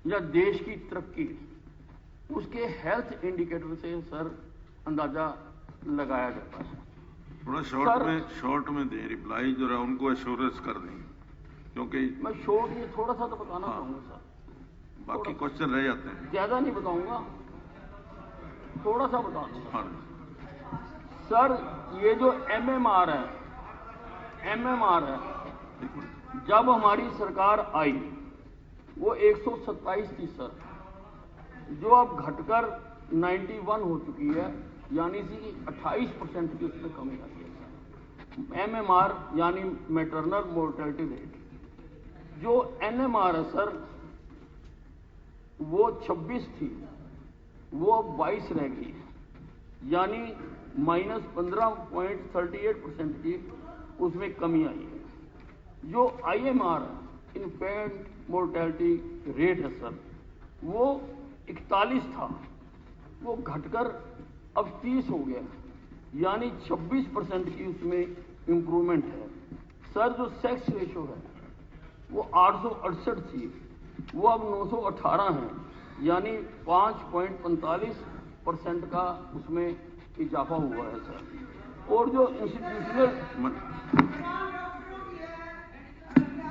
या देश की तरक्की उसके हेल्थ इंडिकेटर से सर अंदाजा लगाया जाता है। थोड़ा शॉर्ट में दें रिप्लाई, जो है उनको एश्योरेंस कर दें, क्योंकि मैं शॉर्ट में थोड़ा सा तो बताना चाहूंगा सर, बाकी क्वेश्चन रह जाते हैं। ज्यादा नहीं बताऊंगा, थोड़ा सा बता दूंगा। सर ये जो एमएमआर है, जब हमारी सरकार आई वो 127 थी सर, जो अब घटकर 91 हो चुकी है, यानी कि 28% की उसमें कमी आई है। एमएमआर यानी मैटरनल मोर्टेलिटी रेट। जो एनएमआर है सर वो 26 थी, वो अब 22 रह गई है, यानी -15.38% की उसमें कमी आई है। जो आईएमआर इन्फेंट मोर्टेलिटी रेट है सर, वो 41 था, वो घटकर अब 30 हो गया, यानी 26% की उसमें इंप्रूवमेंट है। सर जो सेक्स रेशो है वो 868 थी, वो अब 918 है, यानी 5.45% का उसमें इजाफा हुआ है सर। और जो इंस्टीट्यूशनल,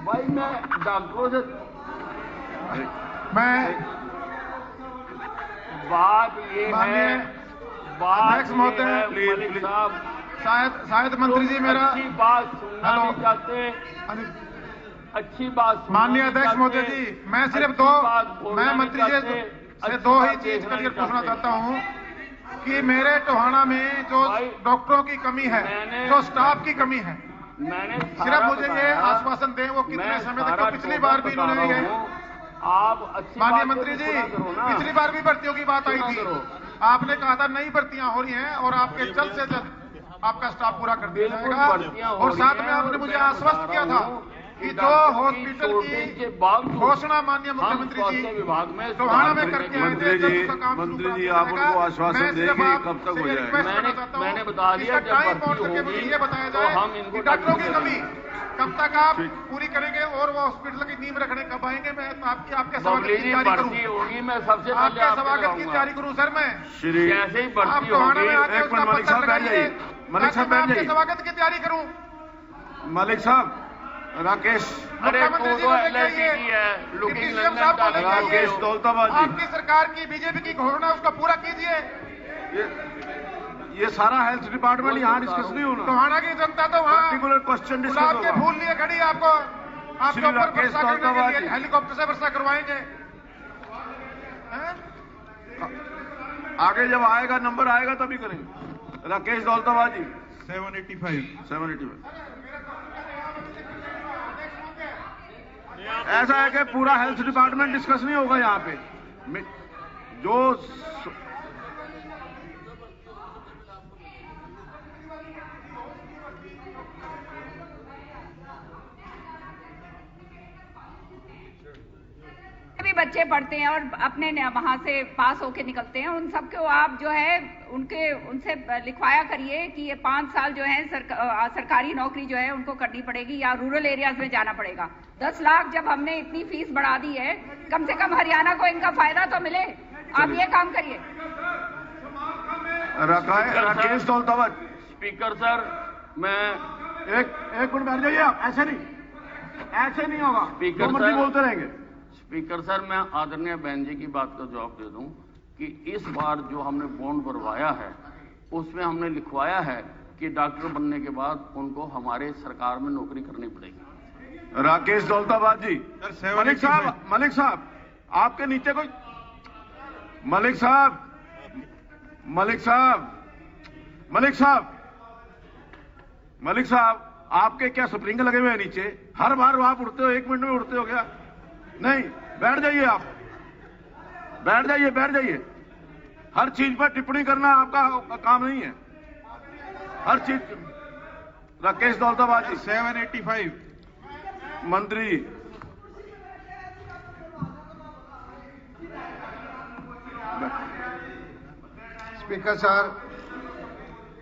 भाई मैं डॉक्टरों से बात ये है, बात मलिक साहब, शायद मंत्री जी मेरा अच्छी बात सुनना नहीं चाहते, अच्छी बात। माननीय अध्यक्ष महोदय जी, मैं सिर्फ मैं मंत्री जी से दो ही चीज करके पूछना चाहता हूँ कि मेरे टोहाना में जो डॉक्टरों की कमी है, जो स्टाफ की कमी है, मैंने सिर्फ मुझे ये आश्वासन दें वो कितने समय तक, तो पिछली बार भी इन्होंने ये, आप माननीय मंत्री जी पिछली बार भी भर्तियों की बात आई थी, आपने कहा था नई भर्तियां हो रही हैं और आपके जल्द से जल्द आपका स्टाफ पूरा कर दिया जाएगा। और साथ में आपने मुझे आश्वस्त किया था कि जो हॉस्पिटल की घोषणा माननीय मुख्यमंत्री जी विभाग में टोहाना में करके आए थे, मंत्री जी आप उनको आश्वासन देंगे कब तक हो जाएगा? मैंने बता दिया टाइम बाउंड करके मुझे ये बताया जाए कि डॉक्टरों की कमी कब तक आप पूरी करेंगे और वो हॉस्पिटल की नींव रखने कब आएंगे? मैं आपके स्वागत की तैयारी करूँ, मैं सबसे आपके स्वागत की तैयारी करूँ सर। मैं जैसे ही आप टोहाना में आके उसका पत्थर लगाइए, मलिक साहब बैठ जाइए। स्वागत की तैयारी करूँ। मलिक साहब, राकेश, मुख्यमंत्री जी को लेकर डिप्टी सीएम साहब को राकेश दौलताबाद जी, आपकी सरकार की बीजेपी की घोषणा उसका पूरा कीजिए। ये सारा हेल्थ डिपार्टमेंट यहाँ डिस्कस नहीं होना। टोहाना की जनता तो वहाँ पर्टिकुलर क्वेश्चन डिस्कस गुलाब के फूल लिए खड़ी, आपको आपके ऊपर राकेश वर्षा करने के दौलताबाद लिए हेलीकॉप्टर से वर्षा करवाएंगे। आगे जब आएगा नंबर आएगा तभी करेंगे। राकेश दौलताबाद जी 785। ऐसा है कि पूरा हेल्थ डिपार्टमेंट डिस्कस नहीं होगा यहाँ पे। जो भी बच्चे पढ़ते हैं और अपने वहां से पास होके निकलते हैं, उन सबको आप जो है उनसे लिखवाया करिए कि ये 5 साल जो है सरकारी नौकरी जो है उनको करनी पड़ेगी या रूरल एरियाज में जाना पड़ेगा। 10 लाख जब हमने इतनी फीस बढ़ा दी है, कम से कम हरियाणा को इनका फायदा तो मिले। आप ये काम करिए। राकेश दौलताबाद। स्पीकर सर, मैं एक मिनट बैठ जाइए आप, ऐसे नहीं होगा। स्पीकर सर बोलते रहेंगे। स्पीकर सर, मैं आदरणीय बहन जी की बात का जवाब दे दूं कि इस बार जो हमने बॉन्ड भरवाया है उसमें हमने लिखवाया है कि डॉक्टर बनने के बाद उनको हमारे सरकार में नौकरी करनी पड़ेगी। राकेश दौलताबाद जी। मलिक साहब आपके नीचे कोई मलिक साहब आपके क्या स्प्रिंग लगे हुए हैं नीचे? हर बार आप उड़ते हो, 1 मिनट में उड़ते हो क्या? नहीं, बैठ जाइए, आप बैठ जाइए। हर चीज पर टिप्पणी करना आपका काम नहीं है। हर चीज। राकेश दौलताबाद जी 785 मंत्री। स्पीकर साहब,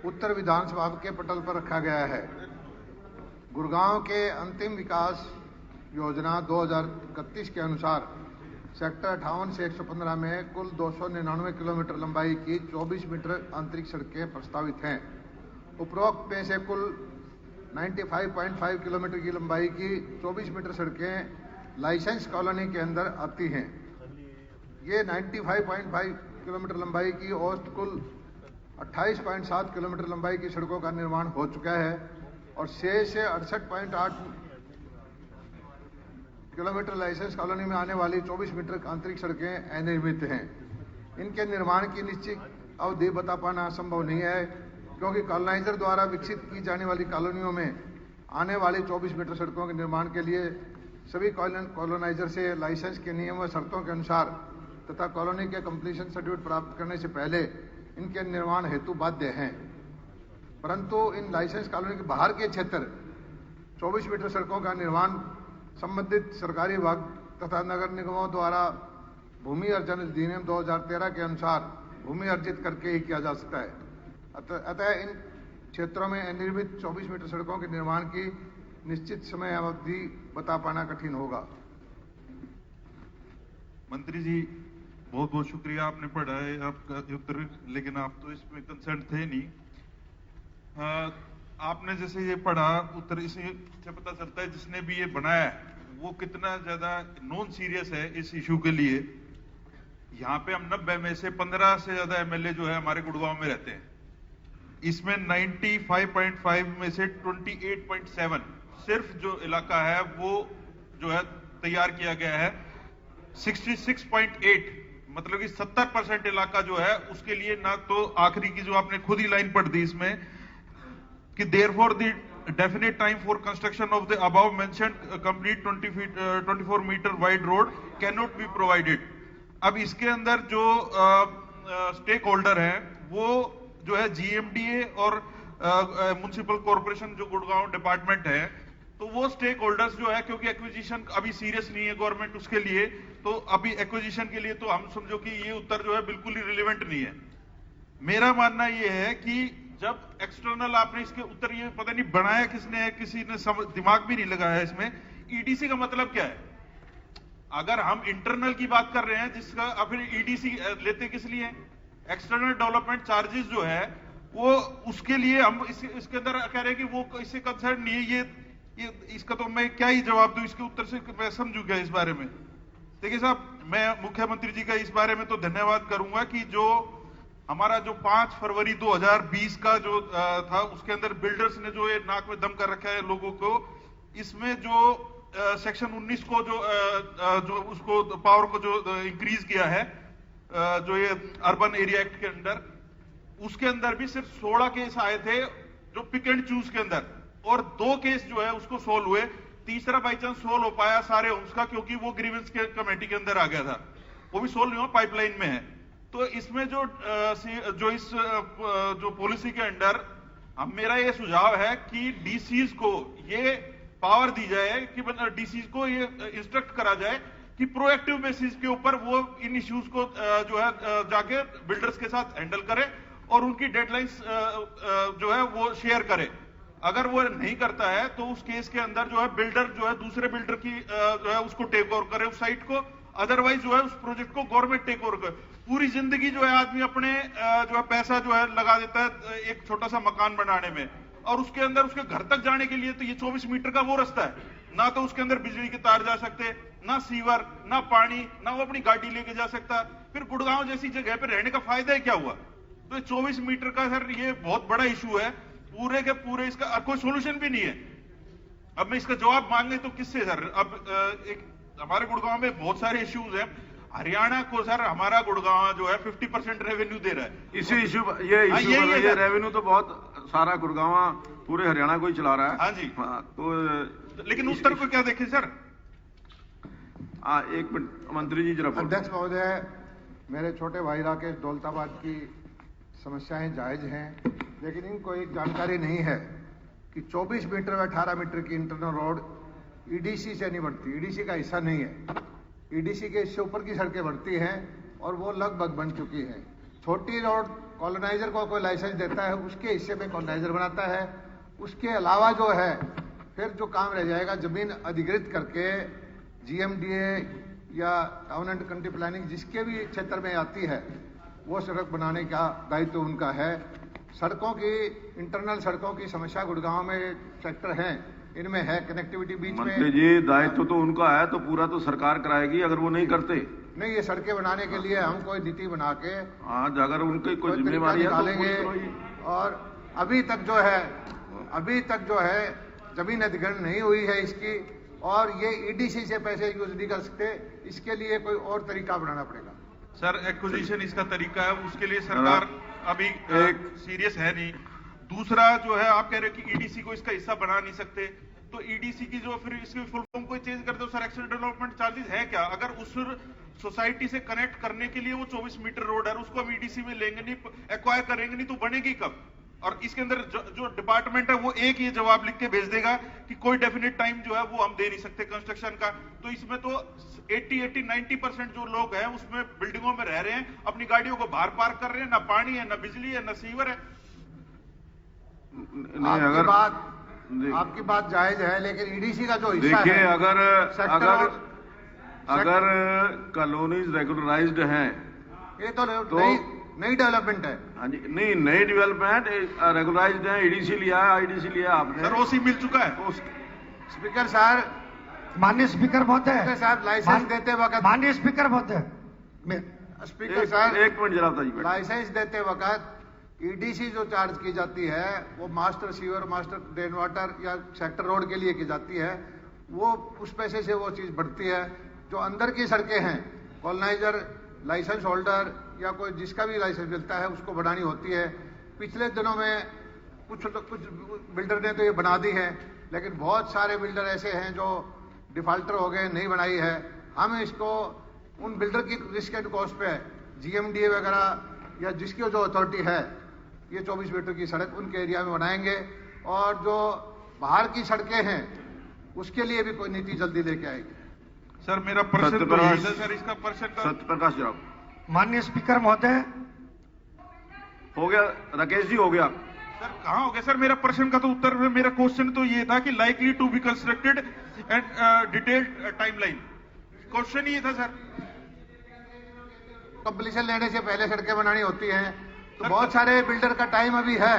उत्तर विधानसभा के पटल पर रखा गया है। गुड़गांव के अंतिम विकास योजना 2031 के अनुसार सेक्टर 58 से 115 में कुल 299 किलोमीटर लंबाई की 24 मीटर आंतरिक सड़कें प्रस्तावित हैं। उपरोक्त में से कुल 95.5 किलोमीटर की लंबाई की 24 मीटर सड़कें लाइसेंस कॉलोनी के अंदर आती हैं। ये 95.5 किलोमीटर लंबाई की औसत कुल 28.7 किलोमीटर लंबाई की सड़कों का निर्माण हो चुका है और 6 से 68.8 किलोमीटर लाइसेंस कॉलोनी में आने वाली 24 मीटर आंतरिक सड़कें अनिर्मित हैं। इनके निर्माण की निश्चित अवधि बता पाना संभव नहीं है, क्योंकि कॉलोनाइजर द्वारा विकसित की जाने वाली कॉलोनियों में आने वाली 24 मीटर सड़कों के निर्माण के लिए सभी कॉलोनाइजर से लाइसेंस के नियम व शर्तों के अनुसार तथा कॉलोनी के कंप्लीशन सर्टिफिकेट प्राप्त करने से पहले इनके निर्माण हेतु बाध्य हैं। परंतु इन लाइसेंस कॉलोनी के बाहर के क्षेत्र 24 मीटर सड़कों का निर्माण संबंधित सरकारी विभाग तथा नगर निगमों द्वारा भूमि अर्जन अधिनियम 2013 के अनुसार भूमि अर्जित करके ही किया जा सकता है। अतः इन क्षेत्रों में अनिर्मित 24 मीटर सड़कों के निर्माण की निश्चित समय अवधि बता पाना कठिन होगा। मंत्री जी बहुत बहुत शुक्रिया, आपने पढ़ा है आपका उत्तर, लेकिन आप तो इसमें कंसर्न थे नहीं। आपने जैसे ये पढ़ा उत्तर, इसी से पता चलता है जिसने भी ये बनाया है वो कितना ज्यादा नॉन सीरियस है इस इशू के लिए। यहाँ पे हम 90 में से 15 से ज्यादा एमएलए जो है हमारे गुड़गांव में रहते हैं। इसमें 95.5 में से 28.7 सिर्फ जो इलाका है वो जो है तैयार किया गया है। 66.8 मतलब कि 70% इलाका जो है उसके लिए ना तो आखिरी की जो आपने खुद ही लाइन पढ़ दी इसमें कि therefore the definite time for construction of the above mentioned complete 24 meter wide road cannot be provided। अब इसके अंदर जो स्टेक होल्डर हैं वो जो है GMDA और म्युनिसिपल कॉर्पोरेशन जो गुड़गांव डिपार्टमेंट है, तो वो स्टेक होल्डर्स जो है, क्योंकि एक्विजिशन अभी सीरियस नहीं है गवर्नमेंट उसके लिए, तो अभी एक्विजिशन के लिए तो हम समझो कि ये उत्तर जो है बिल्कुल ही रिलेवेंट नहीं है। मेरा मानना ये है कि जब एक्सटर्नल आपने इसके उत्तर, ये पता नहीं बनाया किसने है, किसी ने दिमाग भी नहीं लगाया इसमें। ईडीसी का मतलब क्या है? अगर हम इंटरनल की बात कर रहे हैं जिसका फिर ईडीसी लेते किस लिए? एक्सटर्नल डेवलपमेंट चार्जेस जो है वो उसके लिए हम इसके अंदर कह रहे हैं कि वो इससे कंसर्न नहीं है। ये इसका तो मैं क्या ही जवाब दूं, इसके उत्तर से मैं समझू क्या इस बारे में। देखिए साहब, मैं मुख्यमंत्री जी का इस बारे में तो धन्यवाद करूंगा कि जो हमारा जो 5 फरवरी 2020 का जो था उसके अंदर बिल्डर्स ने जो ये नाक में दम कर रखा है लोगों को, इसमें जो सेक्शन 19 को जो उसको पावर को जो इंक्रीज किया है जो ये अर्बन एरिया एक्ट के अंदर, उसके अंदर भी सिर्फ 16 केस आए थे जो पिक एंड चूज के अंदर, और 2 केस जो है उसको सोल्व हुए। तीसरा बाई चांस सोल्व हो पाया सारे होम्स का, क्योंकि वो ग्रीवेंस के कमेटी के अंदर आ गया था, वो भी सोल्व नहीं हुआ, पाइपलाइन में है। तो इसमें जो पॉलिसी के अंडर मेरा ये सुझाव है कि डीसीज को ये पावर दी जाए कि डीसीज को ये इंस्ट्रक्ट करा जाए कि प्रोएक्टिव बेसिस के ऊपर वो इन इश्यूज को जो है जाके बिल्डर्स के साथ हैंडल करे और उनकी डेडलाइंस जो है वो शेयर करे। अगर वो नहीं करता है तो उस केस के अंदर जो है बिल्डर जो है दूसरे बिल्डर की जो है उसको टेक ओवर करे उस साइट को, अदरवाइज जो है उस प्रोजेक्ट को गवर्नमेंट टेक ओवर करे। पूरी जिंदगी जो है आदमी अपने जो है पैसा जो है लगा देता है एक छोटा सा मकान बनाने में, और उसके अंदर उसके घर तक जाने के लिए तो ये 24 मीटर का वो रास्ता है, ना तो उसके अंदर बिजली के तार जा सकते, ना सीवर, ना पानी, ना वो अपनी गाड़ी लेके जा सकता। फिर गुड़गांव जैसी जगह पे रहने का फायदा है क्या हुआ? तो 24 मीटर का सर ये बहुत बड़ा इशू है, पूरे के पूरे इसका कोई सोल्यूशन भी नहीं है। अब मैं इसका जवाब मांगे तो किससे सर? अब एक हमारे गुड़गांव में बहुत सारे इश्यूज हैं। हरियाणा को सर हमारा गुड़गांव जो है 50% रेवेन्यू दे रहा है। इसी इशू ये रेवेन्यू तो बहुत सारा गुड़गांव पूरे हरियाणा को ही चला रहा है। हाँ जी। तो लेकिन उत्तर को क्या देखें सर? एक मिनट मंत्री जी जरा। अध्यक्ष महोदय, मेरे छोटे भाई राकेश दौलताबाद की समस्याएं जायज हैं, लेकिन इनको एक जानकारी नहीं है कि 24 मीटर व 18 मीटर की इंटरनल रोड ईडीसी से नहीं बढ़ती, ईडीसी का हिस्सा नहीं है। ईडीसी के इससे ऊपर की सड़कें बढ़ती हैं और वो लगभग बन चुकी हैं। छोटी रोड कॉलोनाइजर को कोई लाइसेंस देता है, उसके हिस्से में कॉलोनाइजर बनाता है। उसके अलावा जो है फिर जो काम रह जाएगा, जमीन अधिकृत करके जीएमडीए या टाउन एंड कंट्री प्लानिंग जिसके भी क्षेत्र में आती है, वो सड़क बनाने का दायित्व उनका है। सड़कों की इंटरनल सड़कों की समस्या गुड़गांव में सेक्टर हैं, इनमें है कनेक्टिविटी बीच में। मंत्री जी दायित्व तो उनका है, तो पूरा तो सरकार कराएगी अगर वो नहीं करते। नहीं, ये सड़कें बनाने के लिए हम कोई नीति बना के अगर उनकी कोई जिम्मेवारी निकालेंगे। और अभी तक जो है जमीन अधिग्रहण नहीं हुई है इसकी, और ये ईडीसी से पैसे यूज नहीं कर सकते। इसके लिए कोई और तरीका बनाना पड़ेगा सर। एक्विजिशन इसका तरीका है, उसके लिए सरकार अभी सीरियस है नहीं। दूसरा जो है, आप कह रहे हैं कि ईडीसी को इसका हिस्सा बना नहीं सकते, तो ईडीसी की जो फिर इसकी फुल फॉर्म को चेंज कर दो सर। एक्शन डेवलपमेंट चार्जेस है क्या? अगर उस सोसाइटी से कनेक्ट करने के लिए वो 24 मीटर रोड है, उसको हम ईडीसी में लेंगे नहीं, एक्वायर करेंगे नहीं, तो बनेगी कब? और इसके अंदर जो डिपार्टमेंट है वो एक ये जवाब लिख के भेज देगा कि कोई डेफिनेट टाइम जो है वो हम दे नहीं सकते कंस्ट्रक्शन का। तो इसमें तो 80-90% जो लोग हैं उसमें बिल्डिंगों में रह रहे हैं, अपनी गाड़ियों को बाहर पार्क कर रहे हैं, ना पानी है, ना बिजली है, ना सीवर है। आपकी बात जायज है, लेकिन ईडीसी का जो हिस्सा है, देखिए अगर कॉलोनीज रेगुलराइज्ड हैं, ये तो नई डेवलपमेंट है। हाँ जी, नहीं नई डेवलपमेंट रेगुलराइज्ड है, ईडीसी लिया है, आईडीसी लिया है आपने। सर ओसी मिल चुका है। स्पीकर साहब, माननीय स्पीकर महोदय साहब, लाइसेंस देते वक्त, माननीय स्पीकर महोदय, स्पीकर साहब एक मिनट जरा जी। लाइसेंस देते वक्त ईडीसी जो चार्ज की जाती है वो master sewer, master drain water या सेक्टर रोड के लिए की जाती है। वो उस पैसे से वो चीज बढ़ती है। जो अंदर की सड़कें हैं, कॉलोनाइजर, लाइसेंस होल्डर या कोई जिसका भी लाइसेंस मिलता है उसको बनानी होती है। पिछले दिनों में कुछ बिल्डर ने तो ये बना दी है, लेकिन बहुत सारे बिल्डर ऐसे हैं जो डिफाल्टर हो गए, नहीं बनाई है। हम इसको उन बिल्डर की रिस्क एंड कॉस्ट पे जीएमडीए वगैरह या जिसकी जो अथॉरिटी है, ये 24 मीटर की सड़क उनके एरिया में बनाएंगे। और जो बाहर की सड़कें हैं उसके लिए भी कोई नीति जल्दी लेके आएगी। सर मेरा प्रश्न तो है सर, इसका प्रश्न का सत्यप्रकाश जवाब। माननीय स्पीकर महोदय, हो गया राकेश जी, हो गया सर। कहाँ हो गया सर? मेरा प्रश्न का तो उत्तर, मेरा क्वेश्चन तो ये था कि likely to be constructed and detailed timeline, question ये था सर। कंप्लीशन लेने से पहले सड़कें बनानी होती हैं, तो बहुत सारे बिल्डर का टाइम अभी है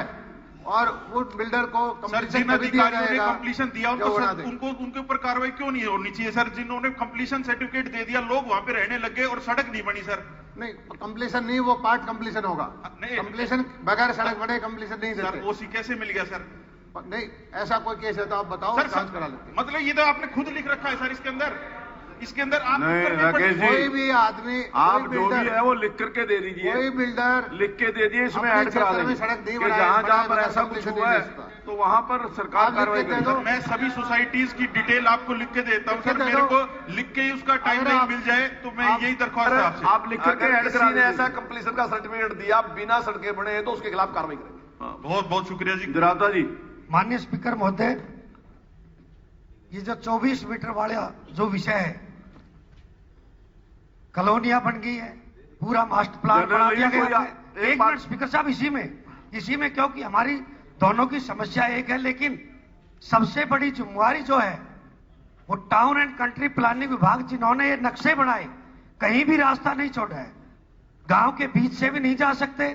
और वो बिल्डर को कंप्लीशन दिया उनको उनके ऊपर कार्रवाई क्यों नहीं होनी चाहिए सर? जिन्होंने कंप्लीशन सर्टिफिकेट दे दिया, लोग वहां पे रहने लग गए और सड़क नहीं बनी सर। नहीं, कंप्लीशन नहीं, वो पार्ट कंप्लीशन होगा। कंप्लीशन बगैर सड़क बने कंप्लीशन नहीं देते। ओसी कैसे मिल गया सर? नहीं, ऐसा कोई केस है तो आप बताओ, जांच करा लेते। मतलब ये तो आपने खुद लिख रखा है सर इसके अंदर आप राकेश जी, कोई भी आदमी, आप जो भी है वो लिख करके दे दीजिए। कोई बिल्डर लिख के दे दिए, इसमें ऐड करा देंगे कि जहां पर ऐसा कुछ हुआ है तो वहां पर सरकार कार्रवाई करेगी। मैं सभी सोसाइटीज की डिटेल आपको लिख के देता हूं सर। मेरे को लिख के ही उसका टाइमलाइन मिल जाए तो मैं यही दरख्वास्त है आपसे। आप लिख करके ऐड करा दें। ऐसा कंप्लीशन का सर्टिफिकेट दिया बिना सड़कें बने तो उसके खिलाफ कार्रवाई करेंगे। बहुत बहुत शुक्रिया जी। जरावता जी। माननीय स्पीकर महोदय, ये जो 24 मीटर वाला जो विषय है, कॉलोनियां बन गई है, पूरा मास्टर प्लान बना दिया गया है। एक मिनट स्पीकर साहब, इसी में क्योंकि हमारी दोनों की समस्या एक है, लेकिन सबसे बड़ी जिम्मेवारी जो है वो टाउन एंड कंट्री प्लानिंग विभाग, जिन्होंने ये नक्शे बनाए, कहीं भी रास्ता नहीं छोड़ा है। गांव के बीच से भी नहीं जा सकते,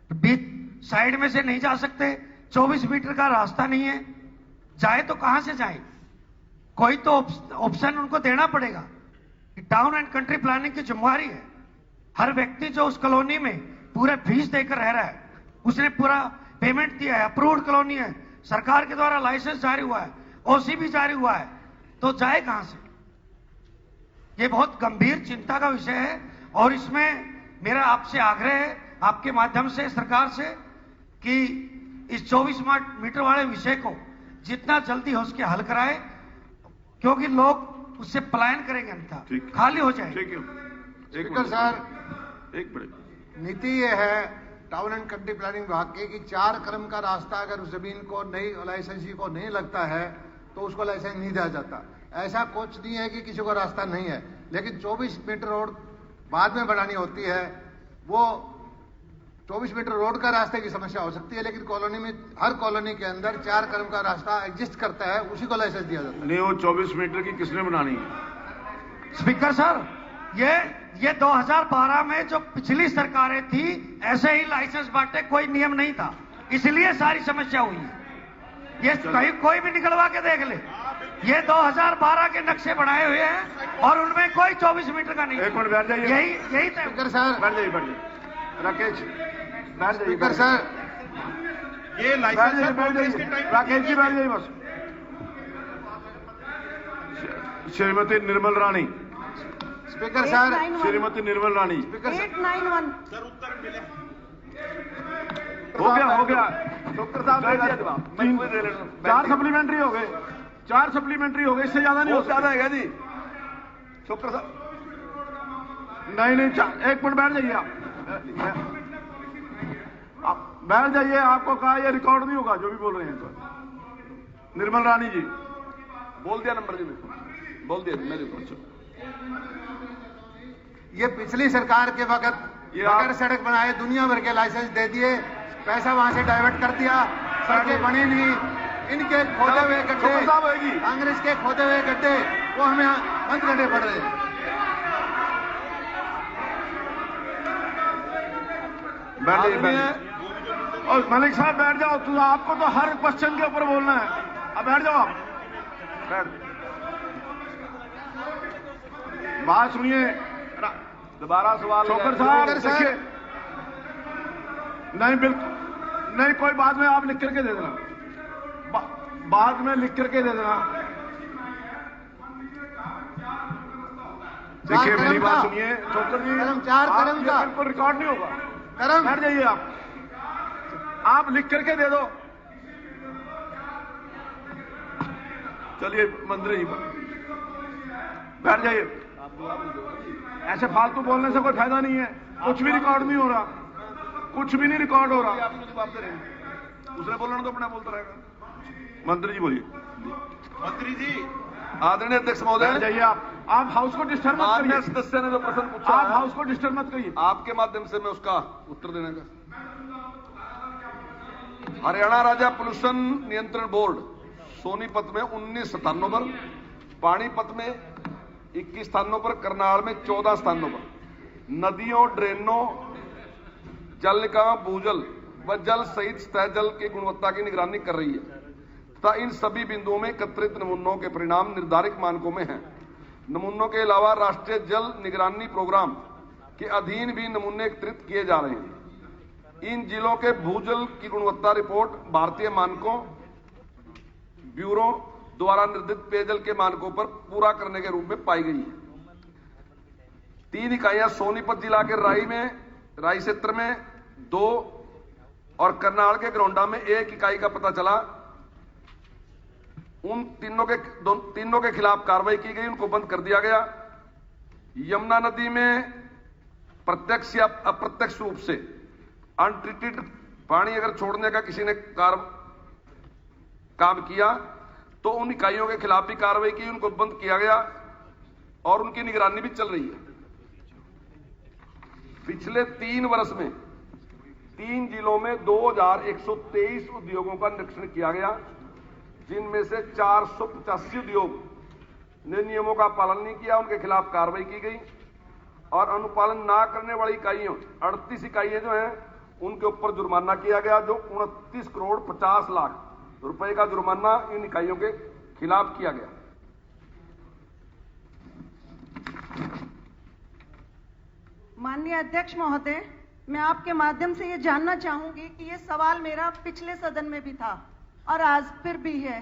बीच साइड में से नहीं जा सकते, 24 मीटर का रास्ता नहीं है। जाए तो कहां से जाए? कोई तो ऑप्शन उनको देना पड़ेगा। टाउन एंड कंट्री प्लानिंग की जिम्मेवारी है। हर व्यक्ति जो उस कॉलोनी में पूरे फीस देकर रह रहा है, उसने पूरा पेमेंट दिया है, अप्रूव्ड कॉलोनी है, सरकार के द्वारा लाइसेंस जारी हुआ है, ओसी भी जारी हुआ है, तो जाए कहां से? ये बहुत गंभीर चिंता का विषय है और इसमें मेरा आपसे आग्रह है, आपके माध्यम से सरकार से, कि इस 24 मीटर वाले विषय को जितना जल्दी हो सके हल कराए, क्योंकि लोग उससे पलायन करेंगे, अन्यथा खाली हो जाएगा। स्पीकर साहब, एक मिनट, नीति ये है टाउन एंड कंट्री प्लानिंग विभाग की कि 4 क्रम का रास्ता अगर उस जमीन को नई लाइसेंसी को नहीं लगता है तो उसको लाइसेंस नहीं दिया जाता। ऐसा कुछ नहीं है कि किसी को रास्ता नहीं है, लेकिन 24 मीटर रोड बाद में बनानी होती है। वो 24 मीटर रोड का रास्ते की समस्या हो सकती है, लेकिन कॉलोनी में हर कॉलोनी के अंदर 4 क्रम का रास्ता एग्जिस्ट करता है, उसी को लाइसेंस दिया जाता है। नहीं, वो 24 मीटर की किसने बनानी है? स्पीकर सर, ये 2012 में जो पिछली सरकारें थी ऐसे ही लाइसेंस बांटे, कोई नियम नहीं था, इसलिए सारी समस्या हुई है। ये कहीं कोई भी निकलवा के देख ले, ये 2012 के नक्शे बनाए हुए हैं और उनमें कोई 24 मीटर का नहीं। एक मिनट बैठ जाइए, यही स्पीकर सर, बैठ जाइए राकेश, बैठ जाइए। स्पीकर सर, ये लाइसेंस राकेश जी बैठ जाइए बस। श्रीमती निर्मल रानी, स्पीकर सर, श्रीमती निर्मल रानी, स्पीकर 891 सर उत्तर मिले। हो गया डॉक्टर साहब, 4 सप्लीमेंट्री हो गए, 4 सप्लीमेंट्री हो गए, इससे ज्यादा नहीं हो, ज्यादा है जी डॉक्टर साहब। नहीं, एक मिनट बैठ जाइए, आप बैठ जाइए। आपको कहा ये रिकॉर्ड नहीं होगा जो भी बोल रहे हैं। तो निर्मल रानी जी बोल दिया नंबर जी ने, बोल दिया मेरे। ये पिछली सरकार के वक्त बगैर सड़क बनाए दुनिया भर के लाइसेंस दे दिए, पैसा वहां से डाइवर्ट कर दिया, सड़कें बनी नहीं। इनके खोदे हुए गड्ढे, कांग्रेस के खोदे हुए गड्ढे, वो हमें बंद करने पड़ रहे हैं। बैठ जाइए और मलिक साहब बैठ जाओ। तो आपको तो हर क्वेश्चन के ऊपर बोलना है, अब बैठ जाओ। आप बैठ, बात सुनिए, दोबारा सवाल। शोकर साहब देखिए, नहीं बिल्कुल नहीं, कोई बाद में आप लिख करके दे देना, बाद में लिख करके दे देना। देखिए मेरी बात सुनिए शोकर जी, 4 क्रम का बिल्कुल रिकॉर्ड नहीं होगा। बैठ जाइए, आप लिख करके दे दो। चलिए मंत्री जी बैठ जाइए। ऐसे फालतू बोलने से कोई फायदा नहीं है, कुछ भी रिकॉर्ड नहीं हो रहा, कुछ भी नहीं रिकॉर्ड हो रहा। दूसरे बोलना तो अपना बोलता रहेगा। मंत्री जी बोलिए। मंत्री जी, आदरणीय अध्यक्ष महोदय, जाइए। आप हाउस को डिस्टर्ब मत करिए। सदस्य ने जो प्रश्न पूछा, आप हाउस को डिस्टर्ब मत करिए। आपके माध्यम से मैं उसका उत्तर देने का। हरियाणा राज्य पोल्यूशन नियंत्रण बोर्ड सोनीपत में 19 स्थानों पर, पानीपत में 21 स्थानों पर, करनाल में 14 स्थानों पर नदियों, ड्रेनों, जल निकायों, भूजल व जल सहित सतह जल की गुणवत्ता की निगरानी कर रही है तथा इन सभी बिंदुओं में एकत्रित नमूनों के परिणाम निर्धारित मानकों में हैं। नमूनों के अलावा राष्ट्रीय जल निगरानी प्रोग्राम के अधीन भी नमूने एकत्रित किए जा रहे हैं। इन जिलों के भूजल की गुणवत्ता रिपोर्ट भारतीय मानकों ब्यूरो द्वारा निर्धारित पेयजल के मानकों पर पूरा करने के रूप में पाई गई है। 3 इकाइयां सोनीपत जिला के राई क्षेत्र में 2 और करनाल के ग्रोंडा में 1 इकाई का पता चला। उन तीनों के खिलाफ कार्रवाई की गई, उनको बंद कर दिया गया। यमुना नदी में प्रत्यक्ष या अप्रत्यक्ष रूप से अनट्रीटेड पानी अगर छोड़ने का किसी ने काम किया तो उन इकाइयों के खिलाफ भी कार्रवाई की, उनको बंद किया गया और उनकी निगरानी भी चल रही है। पिछले 3 वर्ष में 3 जिलों में 2123 उद्योगों का निरीक्षण किया गया, जिनमें से 485 उद्योग ने नियमों का पालन नहीं किया, उनके खिलाफ कार्रवाई की गई और अनुपालन ना करने वाली इकाइयों 38 इकाइयां जो हैं उनके ऊपर जुर्माना किया गया, जो 29 करोड़ 50 लाख रुपए का जुर्माना इन इकाइयों के खिलाफ किया गया। माननीय अध्यक्ष महोदय, मैं आपके माध्यम से ये जानना चाहूंगी कि ये सवाल मेरा पिछले सदन में भी था और आज फिर भी है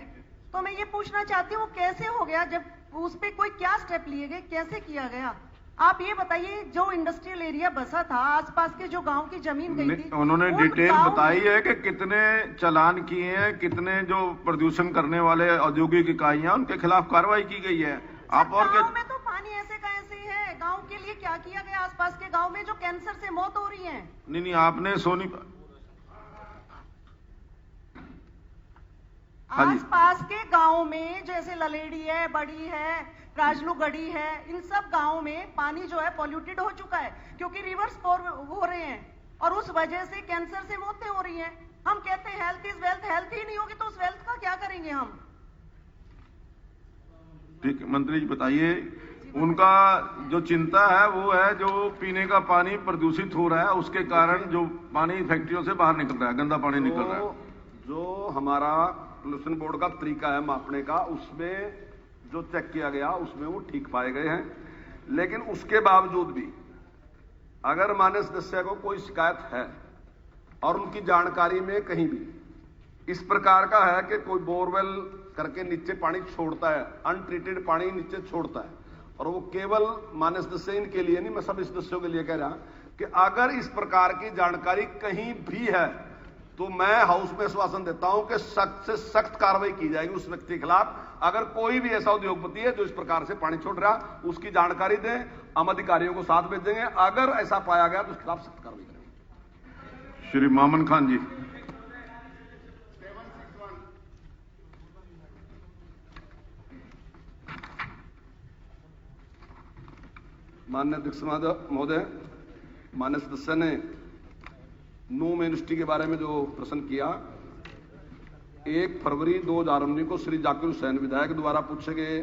तो मैं ये पूछना चाहती हूँ कैसे हो गया, जब उस पे कोई क्या स्टेप लिए गए, कैसे किया गया? आप ये बताइए, जो इंडस्ट्रियल एरिया बसा था, आसपास के जो गांव की जमीन गई थी, उन्होंने डिटेल बताई है कि कितने चालान किए हैं, कितने जो प्रदूषण करने वाले औद्योगिक इकाइयां उनके खिलाफ कार्रवाई की गई है। आप और क्या? गांव में तो पानी ऐसे का ऐसे ही है। गांव के लिए क्या किया गया? आसपास के गांव में जो कैंसर से मौत हो रही है। नहीं, आपने आसपास के गांव में जैसे ललेड़ी है, बड़ी है, राजलूगढ़ी है, इन सब गांवों में पानी जो है पॉल्यूटेड हो चुका है, क्योंकि रिवर्स हो रहे हैं और उस वजह से कैंसर से मौतें हो रही हैं। हम कहते हैं हेल्थ इज वेल्थ, हेल्थ ही नहीं होगी तो उस वेल्थ का क्या करेंगे हम? ठीक है, मंत्री जी बताइए। उनका जो चिंता है वो है जो पीने का पानी प्रदूषित हो रहा है, उसके कारण जो पानी फैक्ट्रियों से बाहर निकल रहा है, गंदा पानी निकल रहा है। जो हमारा पोल्यूशन बोर्ड का तरीका है मापने का, उसमें जो चेक किया गया उसमें वो ठीक पाए गए हैं। लेकिन उसके बावजूद भी अगर माननीय सदस्य को कोई शिकायत है और उनकी जानकारी में कहीं भी इस प्रकार का है कि कोई बोरवेल करके नीचे पानी छोड़ता है, अनट्रीटेड पानी नीचे छोड़ता है, और वो केवल माननीय सदस्य इनके लिए नहीं, मैं सभी सदस्यों के लिए कह रहा कि अगर इस प्रकार की जानकारी कहीं भी है तो मैं हाउस में आश्वासन देता हूं कि सख्त से सख्त कार्रवाई की जाएगी उस व्यक्ति के खिलाफ। अगर कोई भी ऐसा उद्योगपति है जो इस प्रकार से पानी छोड़ रहा, उसकी जानकारी दें, हम अधिकारियों को साथ भेजेंगे। अगर ऐसा पाया गया तो उसके खिलाफ सख्त कार्रवाई करेंगे। श्री मामन खान जी। माननीय अध्यक्ष महोदय, माननीय सदस्य ने नूम यूनिवर्सिटी के बारे में जो प्रश्न किया, 1 फरवरी 2019 को श्री जाकिर हुसैन विधायक द्वारा पूछे गए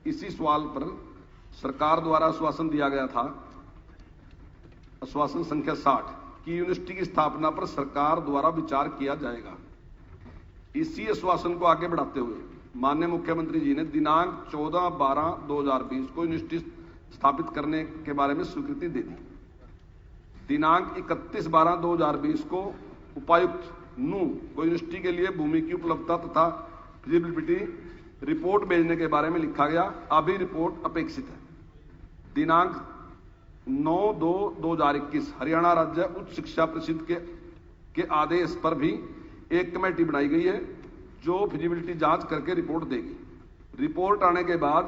इसी सवाल पर सरकार द्वारा आश्वासन दिया गया था, आश्वासन संख्या 60, कि यूनिवर्सिटी की स्थापना पर सरकार द्वारा विचार किया जाएगा। इसी आश्वासन को आगे बढ़ाते हुए माननीय मुख्यमंत्री जी ने दिनांक 14/12/2020 को यूनिवर्सिटी स्थापित करने के बारे में स्वीकृति दे दी। दिनांक 31/12/2020 को उपायुक्त नू को यूनिवर्सिटी के लिए भूमि की उपलब्धता तथा फिजिबिलिटी रिपोर्ट भेजने के बारे में लिखा गया। अभी रिपोर्ट अपेक्षित है। दिनांक 9/2/2021 हरियाणा राज्य उच्च शिक्षा परिषद के आदेश पर भी एक कमेटी बनाई गई है जो फिजिबिलिटी जांच करके रिपोर्ट देगी। रिपोर्ट आने के बाद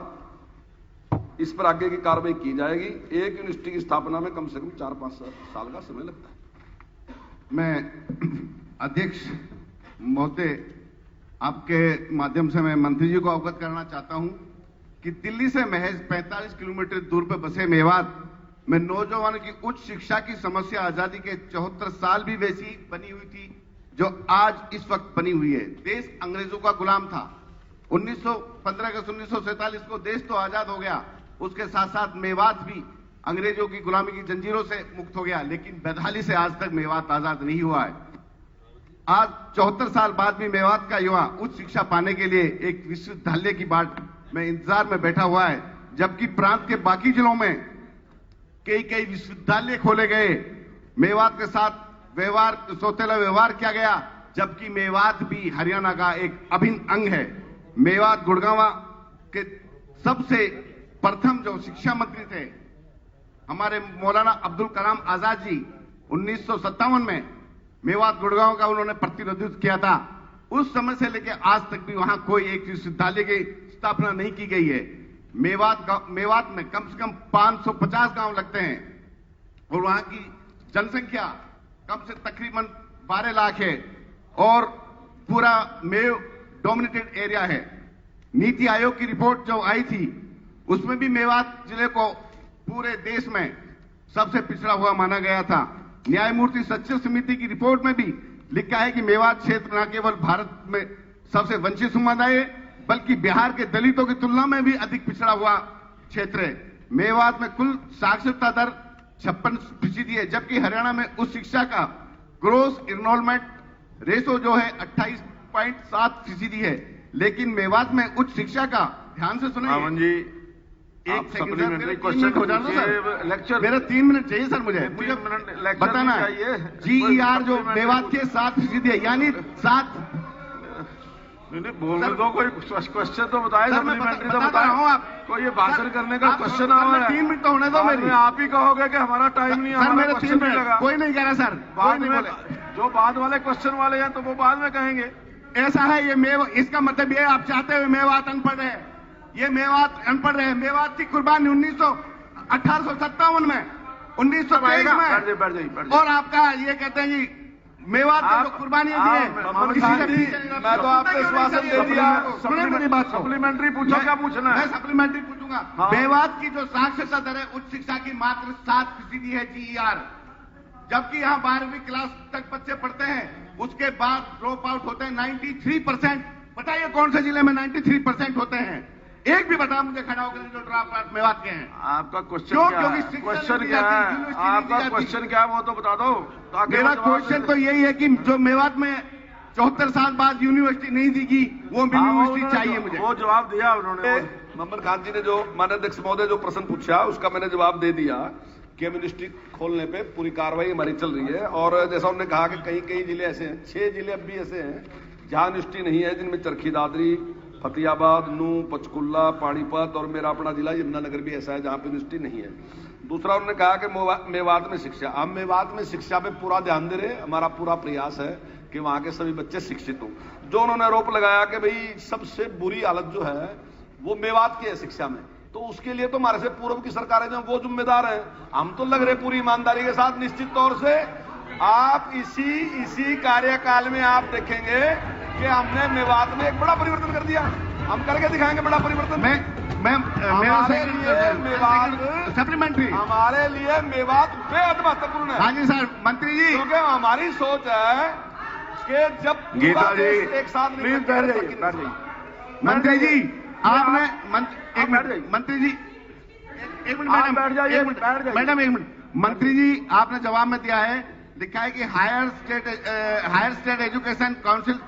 इस पर आगे की कार्रवाई की जाएगी। एक यूनिवर्सिटी की स्थापना में कम से कम 4-5 साल का समय लगता है। मैं अध्यक्ष महोदय, आपके माध्यम से मैं मंत्री जी को अवगत करना चाहता हूं कि दिल्ली से महज 45 किलोमीटर दूर पर बसे मेवात में नौजवानों की उच्च शिक्षा की समस्या आजादी के 74 साल भी वैसी बनी हुई थी जो आज इस वक्त बनी हुई है। देश अंग्रेजों का गुलाम था। 1915 अगस्त 1947 को देश तो आजाद हो गया, उसके साथ साथ मेवात भी अंग्रेजों की गुलामी की जंजीरों से मुक्त हो गया, लेकिन बदहाली से आज तक मेवात आजाद नहीं हुआ है। आज 74 साल बाद भी मेवात का युवा उच्च शिक्षा पाने के लिए एक विश्वविद्यालय की बाट में इंतजार में बैठा हुआ है, जबकि प्रांत के बाकी जिलों में कई विश्वविद्यालय खोले गए, मेवात के साथ सौतेला व्यवहार किया गया, जबकि मेवात भी हरियाणा का एक अभिन्न अंग है। मेवात गुड़गांव के सबसे प्रथम जो शिक्षा मंत्री थे हमारे मौलाना अब्दुल कलाम आजाद जी, 1957 में मेवात गुड़गांव का उन्होंने प्रतिनिधित्व किया था। उस समय से लेकर आज तक भी वहां कोई एक विश्वविद्यालय की स्थापना नहीं की गई है। मेवात में कम से कम 550 गांव लगते हैं और वहां की जनसंख्या कम से तकरीबन 12 लाख है और पूरा मेव डोमिनेटेड एरिया है। नीति आयोग की रिपोर्ट जो आई थी उसमें भी मेवात जिले को पूरे देश में सबसे पिछड़ा हुआ माना गया था। न्यायमूर्ति सचिव समिति की रिपोर्ट में भी लिखा है कि मेवात क्षेत्र न केवल भारत में सबसे वंचित समुदाय है बल्कि बिहार के दलितों की तुलना में भी अधिक पिछड़ा हुआ क्षेत्र है। मेवात में कुल साक्षरता दर 56% है, जबकि हरियाणा में उच्च शिक्षा का ग्रोस इनरोलमेंट रेशो जो है 28.7% है। लेकिन मेवात में उच्च शिक्षा का, ध्यान से सुनिए, एक सेकंड सर, मेरे 3 मिनट हो जाना सर, लेक्चर मेरा 3 मिनट चाहिए सर, मुझे बताना है। GER जो मेवात के 7% है, यानी 7 नहीं बोलने दो, कोई क्वेश्चन तो बताए, सप्लीमेंट्री तो बताए। आप कोई ये भाषण करने का क्वेश्चन आ रहा है। 3 मिनट तो होने दो मेरी। आप ही कहोगे कि हमारा टाइम नहीं है, सर मेरे 3 मिनट लगा। कोई नहीं कह रहा सर, बाद में जो बाद वाले क्वेश्चन वाले हैं तो वो बाद में कहेंगे। ऐसा है ये इसका मतलब ये आप चाहते हुए मेवात अनपढ़ है, ये मेवात अनपढ़ है। मेवात की कुर्बानी 1857 में, 1923 में, और आपका ये कहते हैं जी मेवात ने जो कुर्बानियां दी हैं, मैं तो आपने आश्वासन दे दिया। मेरी बात सप्लीमेंट्री पूछो, क्या पूछना है? मैं सप्लीमेंट्री पूछूंगा। मेवात की जो साक्षरता दर है उच्च शिक्षा की मात्र 7% है GER, जबकि यहाँ 12वीं क्लास तक बच्चे पढ़ते हैं, उसके बाद ड्रॉप आउट होते हैं 93%। बताइए कौन से जिले में 93% होते हैं? एक भी बता मुझे खड़ा होकर जो ड्रॉप आउट मेवात के हैं। आपका क्वेश्चन क्या है? क्वेश्चन क्या है? आपका क्वेश्चन क्या है वो तो बता दो। मेरा क्वेश्चन तो यही है कि जो मेवात में 74 साल बाद यूनिवर्सिटी नहीं देगी, वो यूनिवर्सिटी चाहिए मुझे। वो जवाब दिया उन्होंने। नंबर खान जी ने जो माननीय अध्यक्ष महोदय जो प्रश्न पूछा उसका मैंने जवाब दे दिया कि यूनिवर्सिटी खोलने पे पूरी कार्रवाई हमारी चल रही है। और जैसा उन्होंने कहा कि कई जिले ऐसे हैं, 6 जिले अब भी ऐसे हैं जहां यूनिवर्सिटी नहीं है, जिनमें चरखी दादरी, फतेहाबाद, नूंह, पंचकुला, पानीपत और मेरा अपना जिला यमुनानगर भी ऐसा है जहां पे यूनिवर्सिटी नहीं है। दूसरा उन्होंने कहा कि मेवात में शिक्षा, हम मेवात में शिक्षा पे पूरा ध्यान दे रहे, हमारा पूरा प्रयास है कि वहां के सभी बच्चे शिक्षित हों। जो उन्होंने आरोप लगाया कि भाई सबसे बुरी हालत जो है वो मेवात की है शिक्षा में, तो उसके लिए तो हमारे से पूर्व की सरकारें जो वो जिम्मेदार हैं। हम तो लग रहे पूरी ईमानदारी के साथ, निश्चित तौर से आप इसी कार्यकाल में आप देखेंगे कि हमने मेवात में एक बड़ा परिवर्तन कर दिया। हम करके दिखाएंगे बड़ा परिवर्तन। हमारे लिए मेवात सप्लीमेंट्री, हमारे लिए मेवात बेहद महत्वपूर्ण है। हाँ जी सर, मंत्री जी, क्योंकि हमारी सोच है कि जब गीता जी एक साथ प्लीज बैठ जाइए। मंत्री जी आपने मंत्री जी एक मिनट मैडम, बैठ जाइए मैडम एक मिनट। मंत्री जी आपने जवाब में दिया है, लिखा है कि हायर स्टेट एजुकेशन काउंसिल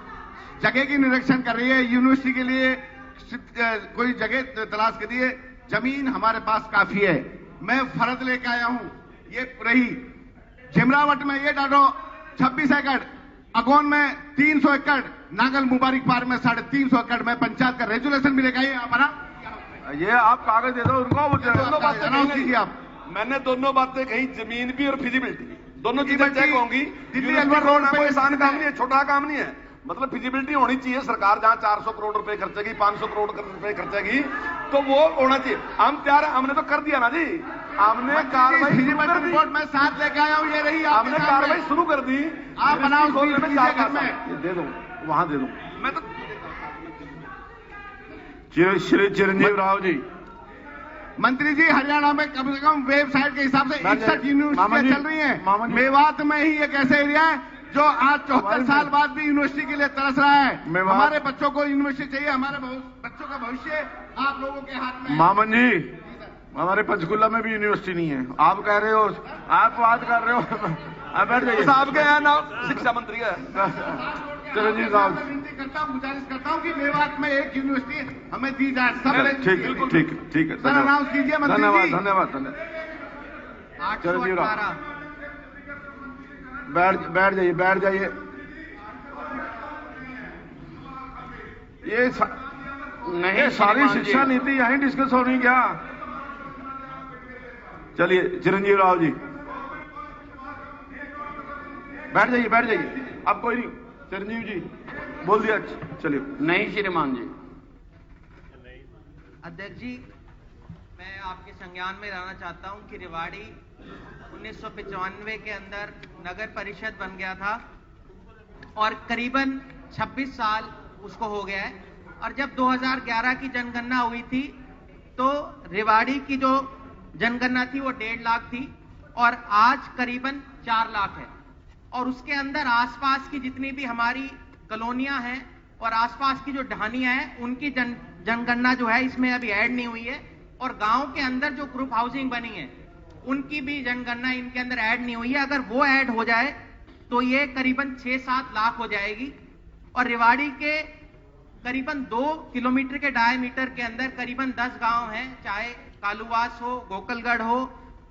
जगह की निरीक्षण कर रही है, यूनिवर्सिटी के लिए कोई जगह तलाश करिए, जमीन हमारे पास काफी है। मैं फर्द लेके आया हूं, ये रही झिमरावट में ये डालो 26 एकड़, अगोन में 300 एकड़, नागल मुबारक पार में 350 एकड़ में पंचायत का रेजुलेशन भी लेकर आइए हमारा। ये आप कागज दे दो उनको, दोनों बातें अनाउंस कीजिए आप। मैंने दोनों बातें कही, जमीन भी और फिजिबिलिटी भी, दोनों चीजें चेक होंगी। दिल्ली अलवर रोड कोई आसान काम नहीं है, छोटा काम नहीं है। मतलब फिजिबिलिटी होनी चाहिए। सरकार जहां 400 करोड़ रुपए खर्चेगी, 500 करोड़ रुपए खर्चेगी, तो वो होना चाहिए। हम तैयार, हमने तो कर दिया ना जी, हमने कार्रवाई रिपोर्ट मैं साथ लेके आया हूँ, ये रही, हमने कार्रवाई शुरू कर दी। आप अनाउंस दे दो, वहां दे दो। मैं तो श्री चिरंजीव राव जी, मंत्री जी हरियाणा में कम से कम वेबसाइट के हिसाब से 61 यूनिवर्सिटियां चल रही हैं। मेवात में ही एक ऐसा एरिया है जो आज 74 साल बाद भी यूनिवर्सिटी के लिए तरस रहा है। हमारे बच्चों को यूनिवर्सिटी चाहिए, हमारे बच्चों का भविष्य आप लोगों के हाथ में। मामन जी, हमारे पंचकुला में भी यूनिवर्सिटी नहीं है। आप कह रहे हो, आप बात कर रहे हो, आप बैठ जाइए। आपके यहाँ ना शिक्षा मंत्री है चिरंजीव राव। गुजारिश करता हूँ कि मेवात में एक यूनिवर्सिटी हमें दी जाए। सब ठीक है, सर अनाउंस कीजिए मंत्री जी। धन्यवाद। चिरंजीव राव बैठ जाइए। ये सारी शिक्षा नीति यहीं डिस्कस होनी क्या? चलिए चिरंजीव राव जी बैठ जाइए। अब कोई नहीं, चिरंजीव जी बोल दिया, चलिए। नहीं श्रीमान जी। अध्यक्ष जी, मैं आपके संज्ञान में लाना चाहता हूं कि रेवाड़ी 1995 के अंदर नगर परिषद बन गया था और करीबन 26 साल उसको हो गया है। और जब 2011 की जनगणना हुई थी तो रेवाड़ी की जो जनगणना थी वो 1.5 लाख थी और आज करीबन 4 लाख है। और उसके अंदर आसपास की जितनी भी हमारी कॉलोनियां हैं और आसपास की जो ढानियां हैं उनकी जनगणना जो है इसमें अभी ऐड नहीं हुई है। और गांव के अंदर जो ग्रुप हाउसिंग बनी है उनकी भी जनगणना इनके अंदर ऐड नहीं हुई है। अगर वो ऐड हो जाए तो ये करीबन 6-7 लाख हो जाएगी। और रेवाड़ी के करीबन 2 किलोमीटर के डायमीटर के अंदर करीबन 10 गांव हैं, चाहे कालूवास हो, गोकलगढ़ हो,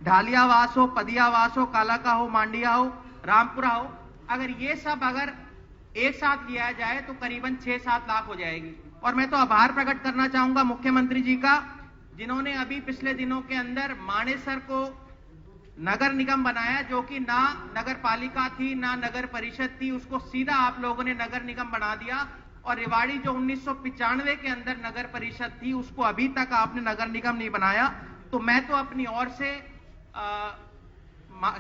ढालियावास हो, पदियावास हो, कालाका हो, मांडिया हो, रामपुरा हो। अगर ये सब एक साथ लिया जाए तो करीबन 6-7 लाख हो जाएगी। और मैं तो आभार प्रकट करना चाहूंगा मुख्यमंत्री जी का, जिन्होंने अभी पिछले दिनों के अंदर मानेसर को नगर निगम बनाया, जो कि ना नगर पालिका थी ना नगर परिषद थी, उसको सीधा आप लोगों ने नगर निगम बना दिया। और रेवाड़ी जो 1995 के अंदर नगर परिषद थी, उसको अभी तक आपने नगर निगम नहीं बनाया। तो मैं तो अपनी ओर से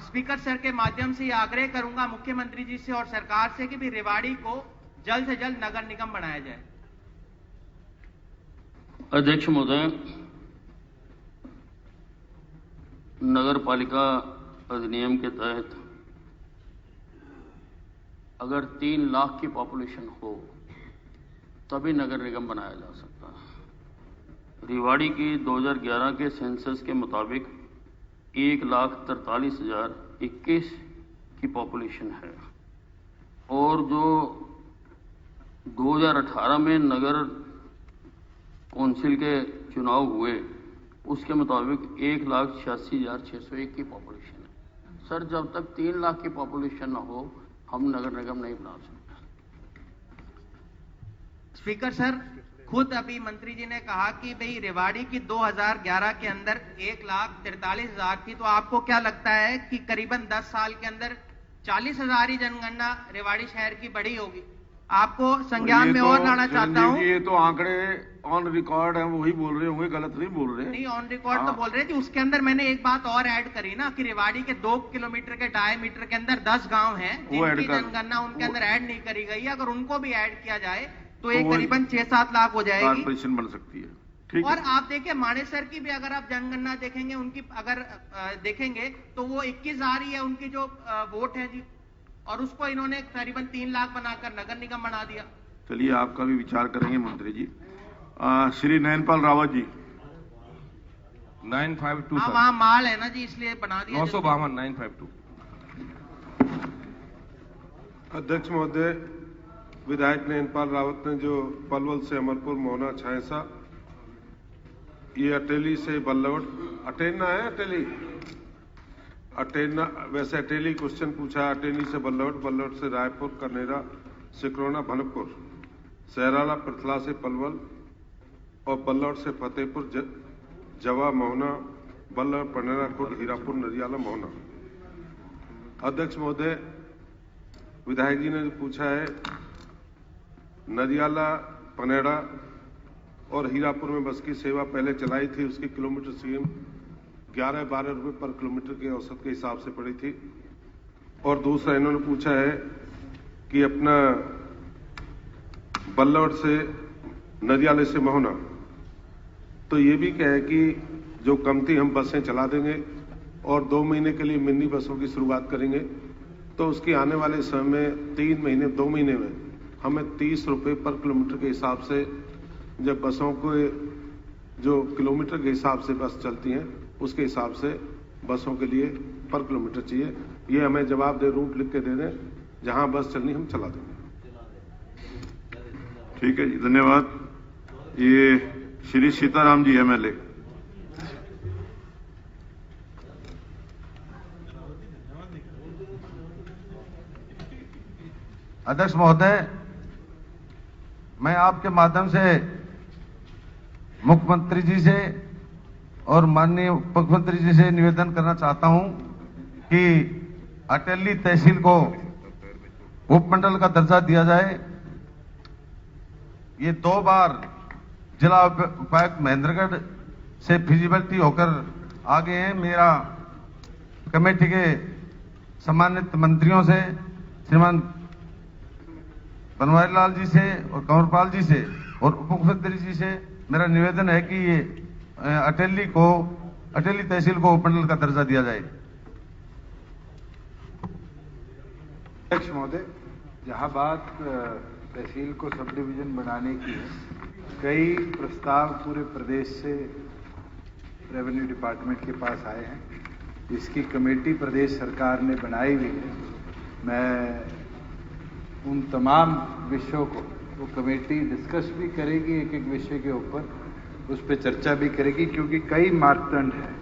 स्पीकर सर के माध्यम से यह आग्रह करूंगा मुख्यमंत्री जी से और सरकार से कि भी रेवाड़ी को जल्द से जल्द नगर निगम बनाया जाए। अध्यक्ष महोदय, नगर पालिका अधिनियम के तहत अगर 3 लाख की पॉपुलेशन हो तभी नगर निगम बनाया जा सकता है। रेवाड़ी की 2011 के सेंसस के मुताबिक 1,43,021 की पॉपुलेशन है और जो 2018 में नगर कौंसिल के चुनाव हुए उसके मुताबिक 1,86,601 की पॉपुलेशन है। सर, जब तक 3 लाख की पॉपुलेशन न हो हम नगर निगम नहीं बना सकते। स्पीकर सर, खुद अभी मंत्री जी ने कहा कि भाई रेवाड़ी की 2011 के अंदर 1,43,000 थी, तो आपको क्या लगता है कि करीबन 10 साल के अंदर 40,000 ही जनगणना रेवाड़ी शहर की बढ़ी होगी? आपको संज्ञान में और लाना चाहता हूँ। ये तो आंकड़े ऑन रिकॉर्ड हैं, वही बोल रहे होंगे, गलत नहीं बोल रहे। नहीं, ऑन रिकॉर्ड तो बोल रहे थे। उसके अंदर मैंने एक बात और ऐड करी ना कि रेवाड़ी के 2 किलोमीटर के डायमीटर के अंदर 10 गांव हैं जिनकी जनगणना उनके अंदर ऐड नहीं करी गई। अगर उनको भी ऐड किया जाए तो ये करीबन 6-7 लाख हो जाएगी, कॉर्पोरेशन बन सकती है। ठीक और आप देखिए मानेसर की भी अगर आप जनगणना देखेंगे, उनकी अगर देखेंगे तो वो 21,000 ही है उनकी जो वोट है जी, और उसको इन्होंने करीबन 3 लाख बनाकर नगर निगम बना दिया। चलिए, आपका भी विचार करेंगे मंत्री जी। श्री नयनपाल रावत जी। 952 हाँ, वहाँ माल है ना जी, इसलिए बना दिया। 952 952। अध्यक्ष महोदय, विधायक नयनपाल रावत ने जो पलवल से अमरपुर, मोहना, छायसा, ये अटेली से बल्लवट, अटेना है अटेली, अटेना वैसे अटेली क्वेश्चन पूछा। अटेली से बल्लवट, बल्लवट से रायपुर, कनेरा, सिकरोना, भनकपुर, सहराला, पृथला से पलवल और बल्लवट से फतेहपुर, जवा, मोहना, बल्लवट, पनेरा, कुट, हीरापुर, नदियाला, मोहना। अध्यक्ष महोदय, विधायक जी ने पूछा है नदियाला, पनेरा और हीरापुर में बस की सेवा पहले चलाई थी, उसकी किलोमीटर स्कीम 11-12 रुपए पर किलोमीटर के औसत के हिसाब से पड़ी थी। और दूसरा इन्होंने पूछा है कि अपना बल्लवट से नदियाले से मोहना, तो ये भी कहे कि जो कम थी हम बसें चला देंगे और 2 महीने के लिए मिनी बसों की शुरुआत करेंगे, तो उसकी आने वाले समय में 3 महीने 2 महीने में हमें 30 रुपए पर किलोमीटर के हिसाब से, जब बसों को जो किलोमीटर के हिसाब से बस चलती हैं उसके हिसाब से बसों के लिए पर किलोमीटर चाहिए। ये हमें जवाब दे, रूट लिख के दे दें, जहां बस चलनी हम चला देंगे। ठीक है जी, धन्यवाद। ये श्री सीताराम जी MLA। अध्यक्ष महोदय, मैं आपके माध्यम से मुख्यमंत्री जी से और माननीय मुख्यमंत्री जी से निवेदन करना चाहता हूं कि अटेली तहसील को उपमंडल का दर्जा दिया जाए। ये 2 बार जिला उपायुक्त महेंद्रगढ़ से फिजिबिलिटी होकर आ गए हैं। मेरा कमेटी के सम्मानित मंत्रियों से, श्रीमान बनवारी लाल जी से और कंवरपाल जी से और उप मुख्यमंत्री जी से मेरा निवेदन है कि ये अटेली तहसील को उपमंडल का दर्जा दिया जाए। अध्यक्ष महोदय, जहां बात तहसील को सब डिवीजन बनाने की है, कई प्रस्ताव पूरे प्रदेश से रेवेन्यू डिपार्टमेंट के पास आए हैं। इसकी कमेटी प्रदेश सरकार ने बनाई हुई है। मैं उन तमाम विषयों को वो कमेटी डिस्कस भी करेगी, एक एक विषय के ऊपर उस पर चर्चा भी करेगी, क्योंकि कई मापदंड हैं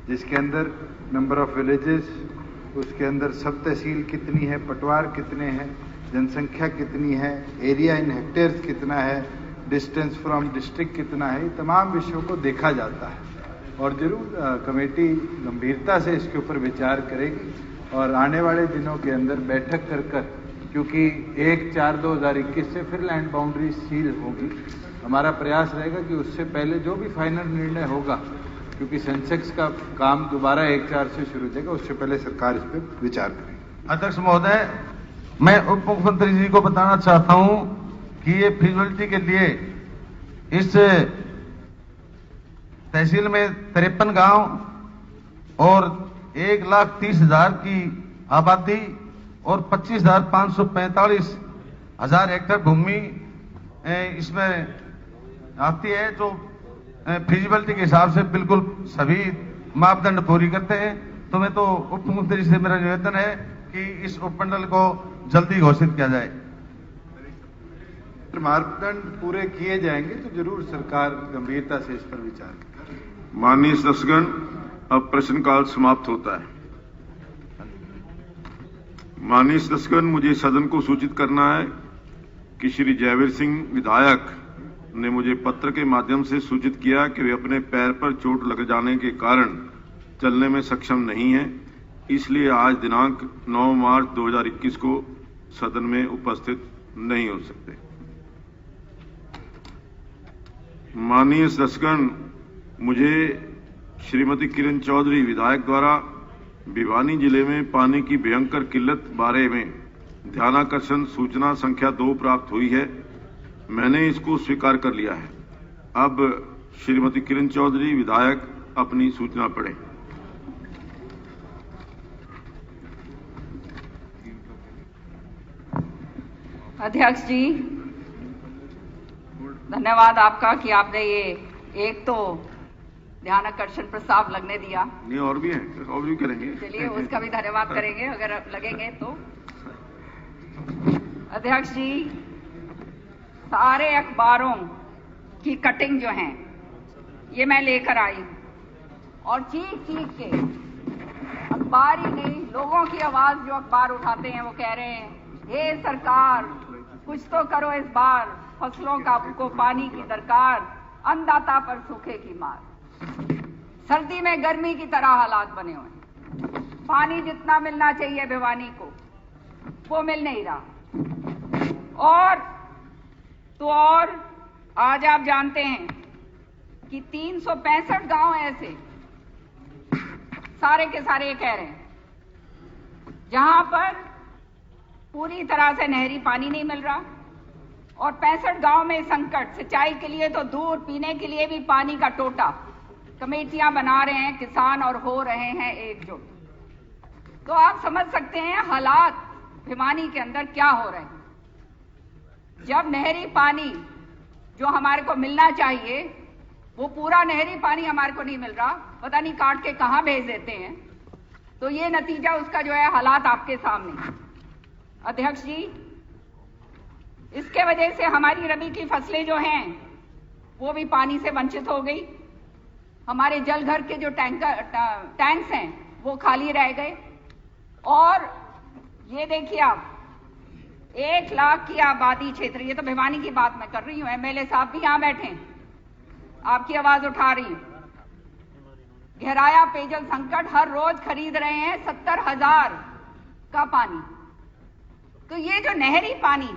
जिसके अंदर नंबर ऑफ विलेजेस, उसके अंदर सब तहसील कितनी है, पटवार कितने हैं, जनसंख्या कितनी है, एरिया इन हेक्टेयर्स कितना है, डिस्टेंस फ्रॉम डिस्ट्रिक्ट कितना है, ये तमाम विषयों को देखा जाता है और जरूर कमेटी गंभीरता से इसके ऊपर विचार करेगी और आने वाले दिनों के अंदर बैठक कर क्योंकि 1/4/2021 से फिर लैंड बाउंड्री सील होगी, हमारा प्रयास रहेगा कि उससे पहले जो भी फाइनल निर्णय होगा, क्योंकि सेंसेक्स का काम दोबारा 1/4 से शुरू हो जाएगा, उससे पहले सरकार इस पर विचार करेगी। अध्यक्ष महोदय, मैं उप मुख्यमंत्री जी को बताना चाहता हूं कि ये फिजिबिलिटी के लिए इस तहसील में 53 गांव और 1,30,000 की आबादी और 25,545 हेक्टेयर भूमि इसमें आती है, जो फिजिबिलिटी के हिसाब से बिल्कुल सभी मापदंड पूरी करते हैं। तो मैं तो उप मुख्यमंत्री से मेरा निवेदन है कि इस उपमंडल को जल्दी घोषित किया जाए। मापदंड पूरे किए जाएंगे तो जरूर सरकार गंभीरता से इस पर विचार करेगी। माननीय सदस्यगण, अब प्रश्नकाल समाप्त होता है। माननीय सदस्यगण, मुझे सदन को सूचित करना है कि श्री जयवीर सिंह विधायक ने मुझे पत्र के माध्यम से सूचित किया कि वे अपने पैर पर चोट लग जाने के कारण चलने में सक्षम नहीं है, इसलिए आज दिनांक 9 मार्च 2021 को सदन में उपस्थित नहीं हो सकते। माननीय सदस्यगण, मुझे श्रीमती किरण चौधरी विधायक द्वारा भिवानी जिले में पानी की भयंकर किल्लत बारे में ध्यानाकर्षण सूचना संख्या 2 प्राप्त हुई है। मैंने इसको स्वीकार कर लिया है। अब श्रीमती किरण चौधरी विधायक अपनी सूचना पढ़ें। अध्यक्ष जी, धन्यवाद आपका कि आपने ये एक तो ध्यानाकर्षण प्रस्ताव लगने दिया। नहीं, और भी हैं, और भी करेंगे। चलिए, उसका भी धन्यवाद करेंगे अगर लगेंगे तो। अध्यक्ष जी, सारे अखबारों की कटिंग जो है ये मैं लेकर आई और चीख के अखबार ही नहीं, लोगों की आवाज जो अखबार उठाते हैं वो कह रहे हैं, हे सरकार कुछ तो करो इस बार, फसलों को पानी की दरकार, अन्नदाता पर सूखे की मार। सर्दी में गर्मी की तरह हालात बने हुए हैं। पानी जितना मिलना चाहिए भिवानी को वो मिल नहीं रहा। और आज आप जानते हैं कि 365 गांव ऐसे सारे के सारे कह रहे हैं जहां पर पूरी तरह से नहरी पानी नहीं मिल रहा और 65 गांव में संकट, सिंचाई के लिए तो दूर, पीने के लिए भी पानी का टोटा। कमेटियां बना रहे हैं किसान और हो रहे हैं एकजुट। तो आप समझ सकते हैं हालात भिवानी के अंदर क्या हो रहे हैं। जब नहरी पानी जो हमारे को मिलना चाहिए वो पूरा नहरी पानी हमारे को नहीं मिल रहा, पता नहीं काट के कहां भेज देते हैं। तो ये नतीजा उसका जो है हालात आपके सामने। अध्यक्ष जी, इसके वजह से हमारी रबी की फसलें जो हैं वो भी पानी से वंचित हो गई। हमारे जल घर के जो टैंक्स हैं वो खाली रह गए। और ये देखिए आप, 1 लाख की आबादी क्षेत्र, ये तो भिवानी की बात मैं कर रही हूँ, एमएलए साहब भी यहां बैठे हैं, आपकी आवाज उठा रही हूं। गहराया पेयजल संकट, हर रोज खरीद रहे हैं 70,000 का पानी। तो ये जो नहरी पानी,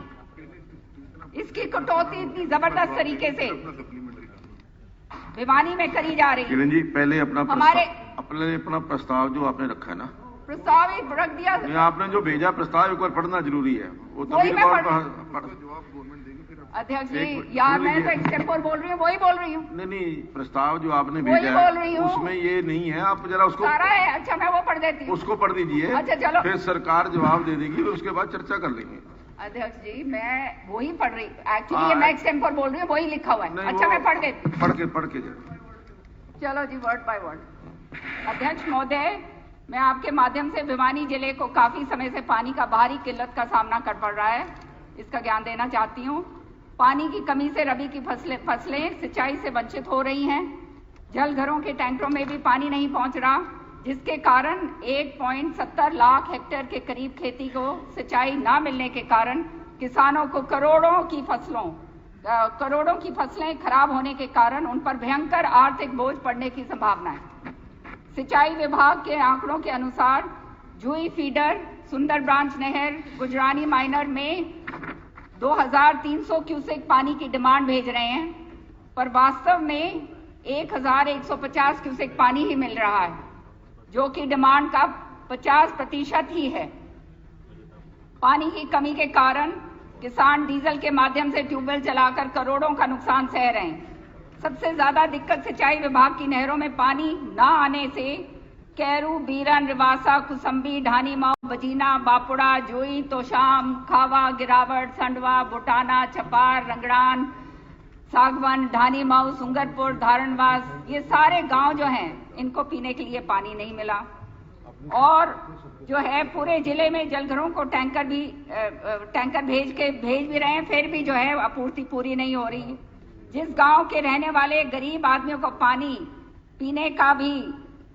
इसकी कटौती इतनी जबरदस्त तरीके से भिवानी में करी जा रही है। किरण जी, पहले अपना प्रस्ताव जो आपने रखा है ना, प्रस्ताव ही रख दिया। आपने जो भेजा प्रस्ताव एक बार पढ़ना जरूरी है, वो तभी अध्यक्ष जी, यार मैं तो एक्सटेम्पोर बोल रही हूँ, वही बोल रही हूँ। नहीं, प्रस्ताव जो आपने भेजा है उसमें ये नहीं है, आप जरा उसको सारा है। अच्छा, मैं वो पढ़ देती हूँ, उसको पढ़ दीजिए। अच्छा चलो, फिर सरकार जवाब दे देगी, फिर उसके बाद चर्चा कर लेंगे। अध्यक्ष जी, मैं वही पढ़ रही, एक्चुअली मैं एक्सटेम्पोर बोल रही हूँ, वही लिखा हुआ है। अच्छा, मैं पढ़ देती हूँ, पढ़ के चलो जी, वर्ड बाय वर्ड। अध्यक्ष महोदय, मैं आपके माध्यम से भिवानी जिले को काफी समय से पानी का भारी किल्लत का सामना कर पड़ रहा है, इसका ज्ञान देना चाहती हूँ। पानी की कमी से रबी की फसलें सिंचाई से वंचित हो रही हैं। जल घरों के टैंकरों में भी पानी नहीं पहुंच रहा। जिसके कारण 1.70 लाख हेक्टेयर के करीब खेती को सिंचाई ना मिलने के कारण किसानों को करोड़ों की फसलें खराब होने के कारण उन पर भयंकर आर्थिक बोझ पड़ने की संभावना है। सिंचाई विभाग के आंकड़ों के अनुसार जुई फीडर, सुंदर ब्रांच नहर, गुजरानी माइनर में 2300 क्यूसेक पानी की डिमांड भेज रहे हैं, पर वास्तव में 1150 क्यूसेक पानी ही मिल रहा है, जो कि डिमांड का 50% ही है। पानी की कमी के कारण किसान डीजल के माध्यम से ट्यूबवेल चलाकर करोड़ों का नुकसान सह रहे हैं। सबसे ज्यादा दिक्कत सिंचाई विभाग की नहरों में पानी न आने से कैरू, बीरन, रिवासा, कुसम्बी, ढानी माऊ, बजीना, बापुड़ा, जोई, तोशाम, खावा, गिरावट, संडवा, बुटाना, छपार, रंगड़ान, सागवन, ढानी माऊ, सुंगरपुर, धारणवास, ये सारे गांव जो हैं इनको पीने के लिए पानी नहीं मिला। और जो है पूरे जिले में जलघरों को टैंकर भेज भी रहे हैं, फिर भी जो है आपूर्ति पूरी नहीं हो रही। जिस गांव के रहने वाले गरीब आदमियों को पानी पीने का भी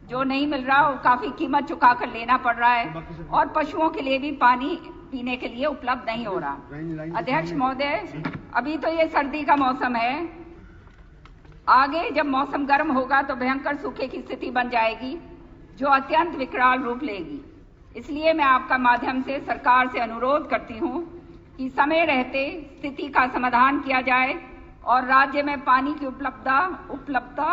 जो नहीं मिल रहा, वो काफी कीमत चुका कर लेना पड़ रहा है, और पशुओं के लिए भी पानी पीने के लिए उपलब्ध नहीं हो रहा। अध्यक्ष महोदय, अभी तो ये सर्दी का मौसम है, आगे जब मौसम गर्म होगा तो भयंकर सूखे की स्थिति बन जाएगी, जो अत्यंत विकराल रूप लेगी। इसलिए मैं आपका माध्यम से सरकार से अनुरोध करती हूं कि समय रहते स्थिति का समाधान किया जाए और राज्य में पानी की उपलब्धता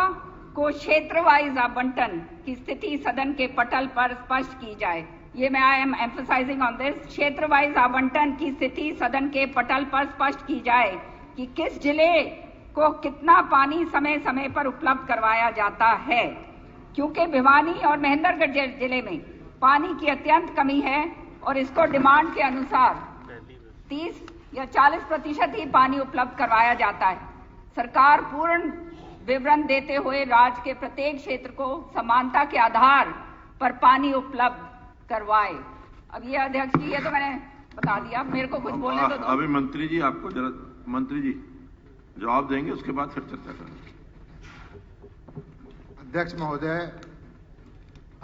को क्षेत्र वाइज आवंटन की स्थिति सदन के पटल पर स्पष्ट की जाए। ये मैं I am emphasising on this, क्षेत्र वाइज आवंटन की स्थिति सदन के पटल पर स्पष्ट की जाए कि किस जिले को कितना पानी समय समय पर उपलब्ध करवाया जाता है, क्योंकि भिवानी और महेंद्रगढ़ जिले में पानी की अत्यंत कमी है और इसको डिमांड के अनुसार 30 या 40% ही पानी उपलब्ध करवाया जाता है। सरकार पूर्ण विवरण देते हुए राज्य के प्रत्येक क्षेत्र को समानता के आधार पर पानी उपलब्ध करवाए। अब ये अध्यक्ष जी, ये तो मैंने बता दिया, मेरे को कुछ बोलने दो। अभी मंत्री जी आपको मंत्री जी जवाब देंगे, उसके बाद फिर चर्चा करेंगे। अध्यक्ष महोदय,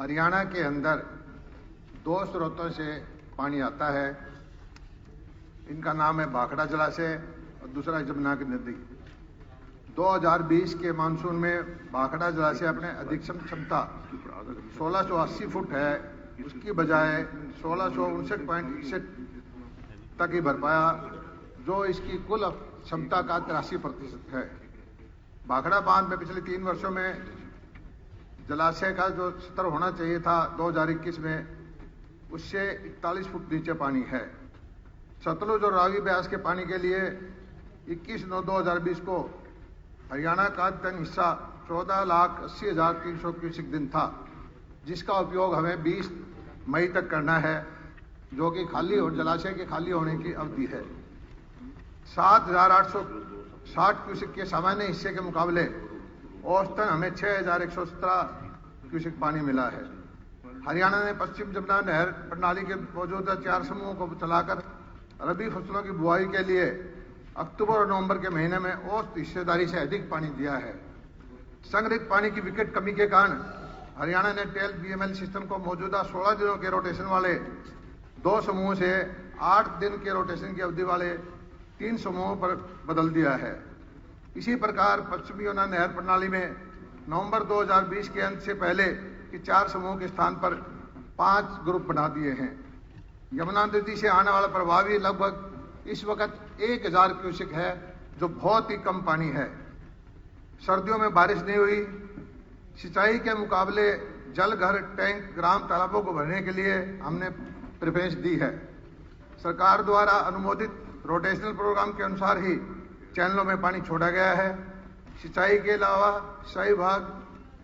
हरियाणा के अंदर 2 स्रोतों से पानी आता है। इनका नाम है भाखड़ा जलाशय और दूसरा जमुना की नदी। 2020 के मानसून में भाखड़ा जलाशय अपने अधिकतम क्षमता 1680 फुट है, उसकी बजाय 1659.61 तक ही भर पाया, जो इसकी कुल क्षमता का 83% है। भाखड़ा बांध में पिछले 3 वर्षों में जलाशय का जो स्तर होना चाहिए था 2021 में, उससे 41 फुट नीचे पानी है। सतलुज और रावी ब्यास के पानी के लिए 21/9/2020 को हरियाणा का तन हिस्सा 14,80,300 क्यूसेक दिन था, जिसका उपयोग हमें 20 मई तक करना है, जो कि खाली और जलाशय के खाली होने की अवधि है। 7,860 क्यूसेक के सामान्य हिस्से के मुकाबले औसतन हमें 6,117 क्यूसेक पानी मिला है। हरियाणा ने पश्चिम जमुना नहर प्रणाली के मौजूदा 4 समूहों को चलाकर रबी फसलों की बुआई के लिए अक्टूबर और नवंबर के महीने में औसत हिस्सेदारी से अधिक पानी दिया है। संग्रहित पानी की विकट कमी के कारण हरियाणा ने टेल बीएमएल सिस्टम को मौजूदा 16 दिनों के रोटेशन वाले 2 समूहों से 8 दिन के रोटेशन की अवधि वाले 3 समूहों पर बदल दिया है। इसी प्रकार पश्चिमी यमुना नहर प्रणाली में नवंबर 2020 के अंत से पहले के 4 समूहों के स्थान पर 5 ग्रुप बना दिए हैं। यमुना नदी से आने वाला प्रवाह भी लगभग इस वक्त 1000 क्यूसेक है, जो बहुत ही कम पानी है। सर्दियों में बारिश नहीं हुई। सिंचाई के मुकाबले जल घर, टैंक, ग्राम तालाबों को भरने के लिए हमने प्रेफरेंस दी है। सरकार द्वारा अनुमोदित रोटेशनल प्रोग्राम के अनुसार ही चैनलों में पानी छोड़ा गया है। सिंचाई के अलावा सिंचाई विभाग,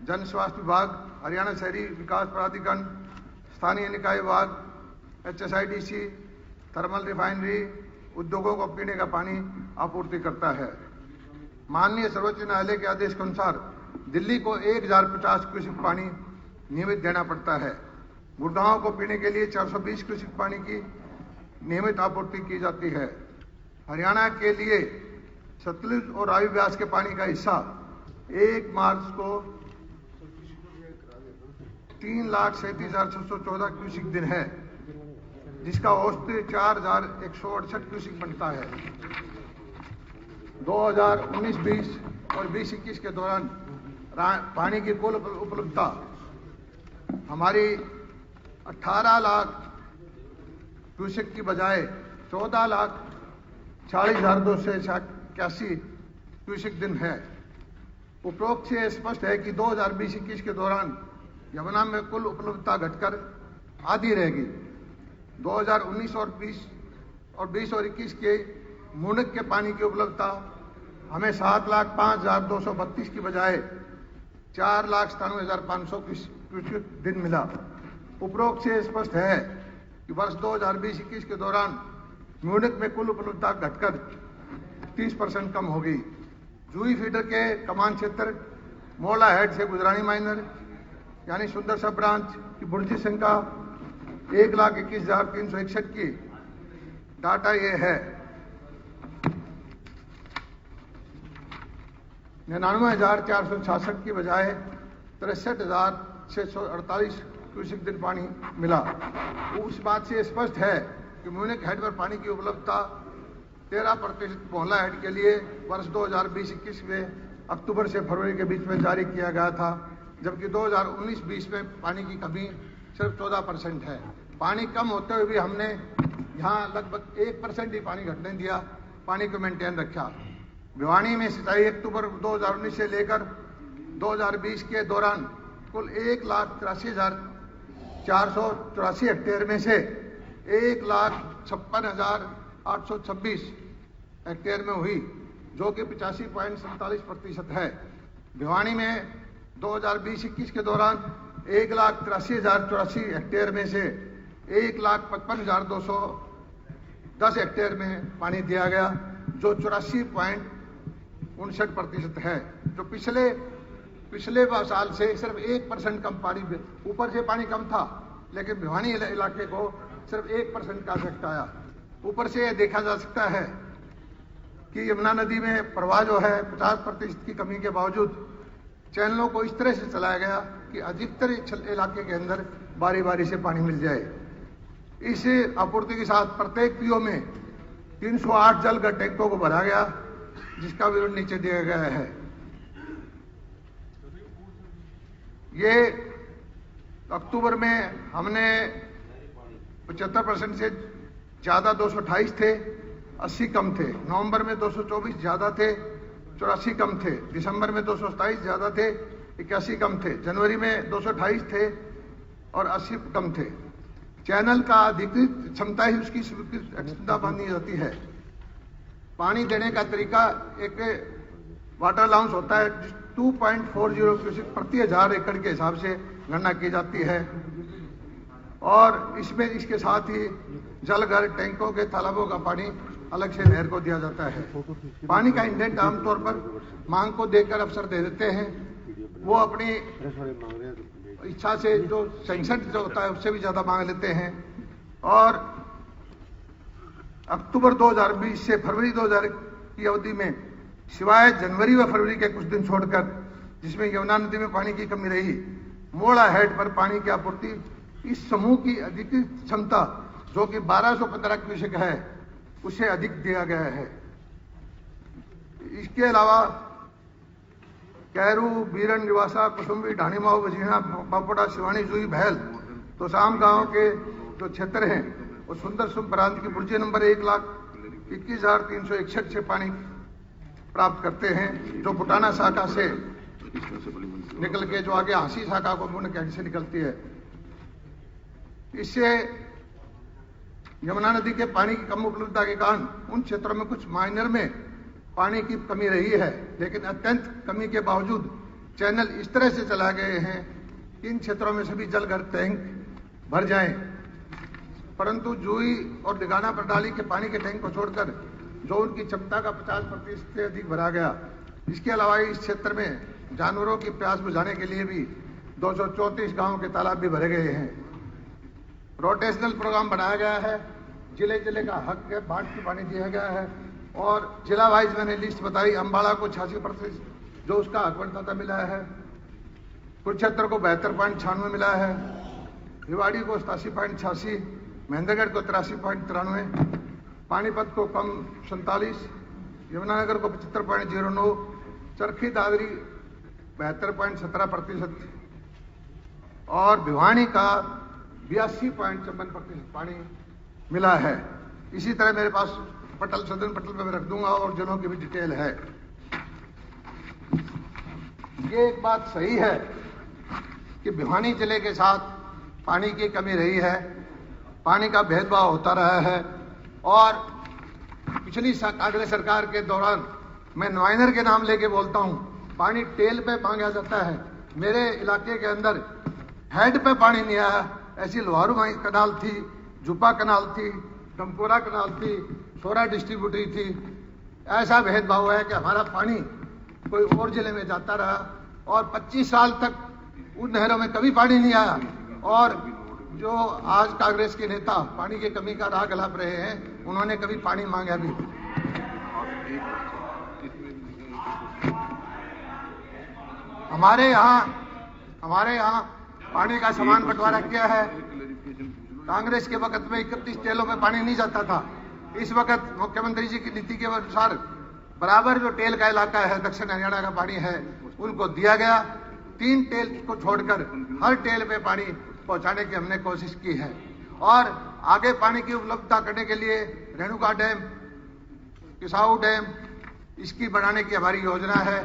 जन स्वास्थ्य विभाग, हरियाणा शहरी विकास प्राधिकरण, स्थानीय निकाय विभाग, HSIDC, थर्मल रिफाइनरी उद्योगों को पीने का पानी आपूर्ति करता है। माननीय सर्वोच्च न्यायालय के आदेश के अनुसार दिल्ली को 1050 क्यूसेक पानी नियमित देना पड़ता है। गुड़गांव को पीने के लिए 420 क्यूसेक पानी की नियमित आपूर्ति की जाती है। हरियाणा के लिए सतलुज और रावी ब्यास के पानी का हिस्सा 1 मार्च को 3,37,614 क्यूसिक दिन है, जिसका औसत 4,168 क्यूसिक बनता है। 2019-20 और 20-21 के दौरान पानी की कुल उपलब्धता हमारी 18 लाख क्यूसेक की बजाय 14,40,281 क्यूसेक दिन है। उपरोक्त से स्पष्ट है कि 2020-21 के दौरान यमुना में कुल उपलब्धता घटकर आधी रहेगी। 2019 और 20 और 21 के मूनक के पानी की उपलब्धता हमें 7,05,232 की बजाय 4,97,500 क्यूसेक दिन मिला। उपरोक्त से स्पष्ट है कि वर्ष 2020-21 के दौरान म्यूनिक में कुल उपलब्धता घटकर 30% कम होगी। जूही फीडर के कमान क्षेत्र मोला हेड से गुजरानी माइनर यानी सुंदर सब ब्रांच की बुर्जी संख्या 1,21,361 की डाटा ये है। 99,466 की बजाय 63,648 क्यूसेक दिन पानी मिला। उस बात से स्पष्ट है कि म्यूनिक हेड पर पानी की उपलब्धता 13% मोहल्ला हेड के लिए वर्ष 2020-21 में अक्टूबर से फरवरी के बीच में जारी किया गया था, जबकि 2019-20 में पानी की कमी सिर्फ 14% है। पानी कम होते हुए भी हमने यहाँ लगभग 1% ही पानी घटने दिया, पानी को मेंटेन रखा। भिवानी में सिंचाई अक्टूबर 2019 से लेकर 2020 के दौरान कुल 1,83,484 हेक्टेयर में से 1,56,826 हेक्टेयर में हुई, जो कि 85.47% है। भिवानी में 2020-21 के दौरान 1,83,084 हेक्टेयर में से 1,55,210 हेक्टेयर में पानी दिया गया, जो 84.59% है, जो पिछले साल से सिर्फ 1% कम पानी, ऊपर से पानी कम था लेकिन भिवानी इलाके को सिर्फ 1% का इफेक्ट आया। ऊपर से यह देखा जा सकता है कि यमुना नदी में प्रवाह जो है 50% की कमी के बावजूद चैनलों को इस तरह से चलाया गया कि अधिकतर इलाके के अंदर बारी बारी से पानी मिल जाए। इस आपूर्ति के साथ प्रत्येक पीओ में 308 जलघर टैंकों को भरा गया, जिसका विवरण नीचे दिया गया है। ये अक्टूबर में हमने 75% से ज्यादा 228 थे, 80 कम थे। नवंबर में 224 ज्यादा थे, 84 कम थे। दिसंबर में 227 ज्यादा थे, 81 कम थे। जनवरी में 228 थे और 80 कम थे। चैनल का अधिकृत क्षमता ही उसकी क्षमता मानी जाती है। पानी देने का तरीका एक वाटर अलाउंस होता है, 2.40 क्यूसेक प्रति 1000 एकड़ के हिसाब से गणना की जाती है, और इसमें इसके साथ ही जलघर टैंकों के तालाबों का पानी अलग से नहर को दिया जाता है। पानी का इंडेंट आमतौर पर मांग को देखकर अफसर दे देते हैं, वो अपनी इच्छा से जो सैंक्शन जो होता है उससे भी ज्यादा मांग लेते हैं। और अक्टूबर 2020 से फरवरी 2000 की अवधि में सिवाय जनवरी व फरवरी के कुछ दिन छोड़कर, जिसमें यमुना नदी में पानी की कमी रही, मोड़ा हेड पर पानी की आपूर्ति इस समूह की अधिकृत क्षमता जो कि 1215 क्यूसेक है, उसे अधिक दिया गया है। इसके अलावा कैरू, बीरन, निवासा, कुसुम्बी, ढाणीमाऊ, बजीना, बापोड़ा, शिवानी, जूही, भैल, तो शाम गांव के जो क्षेत्र हैं वो सुंदर सुम प्रांत की बुर्जी नंबर 1,21,361 से पानी प्राप्त करते हैं, जो बुटाना शाखा से निकल के जो आगे हांसी शाखा को मुन कैंट से निकलती है। इससे यमुना नदी के पानी की कम उपलब्धता के कारण उन क्षेत्रों में कुछ माइनर में पानी की कमी रही है, लेकिन अत्यंत कमी के बावजूद चैनल इस तरह से चला गए हैं कि इन क्षेत्रों में सभी जलघर टैंक भर जाएं। परंतु जूही और दिगाना प्रणाली के पानी के टैंक को छोड़कर जो उनकी क्षमता का 50% से अधिक भरा गया। इसके अलावा इस क्षेत्र में जानवरों की प्यास बुझाने के लिए भी 234 गांवों के तालाब भी भरे गए हैं। रोटेशनल प्रोग्राम बनाया गया है, जिले जिले का हक है, बांट के पानी दिया गया है, और जिला वाइज मैंने लिस्ट बताई। अम्बाड़ा को 86% जो उसका हक बनता था मिला है। कुरुक्षेत्र को 72.96 मिला है, रेवाड़ी को 87.86, महेंद्रगढ़ को 83.93, पानीपत को कम 47, यमुनानगर को 75.09, चरखी दादरी 72.17% और भिवानी का 82.54% पानी मिला है। इसी तरह मेरे पास पटल, सदन पटल पे मैं रख दूंगा और जिलों की भी डिटेल है। ये एक बात सही है कि भिवानी जिले के साथ पानी की कमी रही है, पानी का भेदभाव होता रहा है और पिछली कांग्रेस सरकार के दौरान, मैं नुआइनर के नाम लेके बोलता हूं, पानी टेल पे मांगा जाता है। मेरे इलाके के अंदर हेड पे पानी नहीं आया। ऐसी लोहारू कनाल थी, जुपा कनाल थी, टमकोरा कनाल थी, सोरा डिस्ट्रीब्यूटरी थी। ऐसा भेदभाव है कि हमारा पानी कोई और जिले में जाता रहा और 25 साल तक उन नहरों में कभी पानी नहीं आया। और जो आज कांग्रेस के नेता पानी की कमी का राग अलाप रहे हैं, उन्होंने कभी पानी मांगा भी। हमारे यहाँ पानी का समान बंटवारा किया है। कांग्रेस के वक्त में 31 टेलों में पानी नहीं जाता था। इस वक्त मुख्यमंत्री जी की नीति के अनुसार बराबर जो टेल का इलाका है, दक्षिण हरियाणा का पानी है, उनको दिया गया। 3 टेल को छोड़कर हर टेल पे पानी पहुंचाने की हमने कोशिश की है और आगे पानी की उपलब्धता करने के लिए रेणुका डैम, किसाऊ डैम, इसकी बढ़ाने की हमारी योजना है।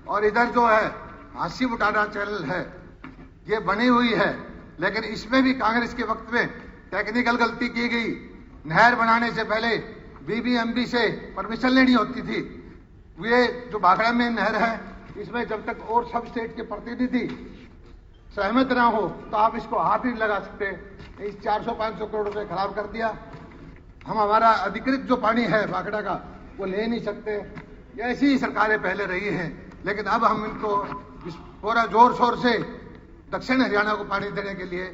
और इधर जो है हांसी बुटाना चैनल है, ये बनी हुई है, लेकिन इसमें भी कांग्रेस के वक्त में टेक्निकल गलती की गई। नहर बनाने से पहले बीबीएमबी से परमिशन लेनी होती थी। ये जो भाखड़ा में नहर है, इसमें जब तक और सब स्टेट के प्रतिनिधि सहमत ना हो तो आप इसको हाथ नहीं लगा सकते। इस 400-500 करोड़ रुपए खराब कर दिया। हम हमारा अधिकृत जो पानी है भाखड़ा का वो ले नहीं सकते। ऐसी ही सरकारें पहले रही हैं, लेकिन अब हम इनको पूरा जोर शोर से दक्षिण हरियाणा को पानी देने के लिए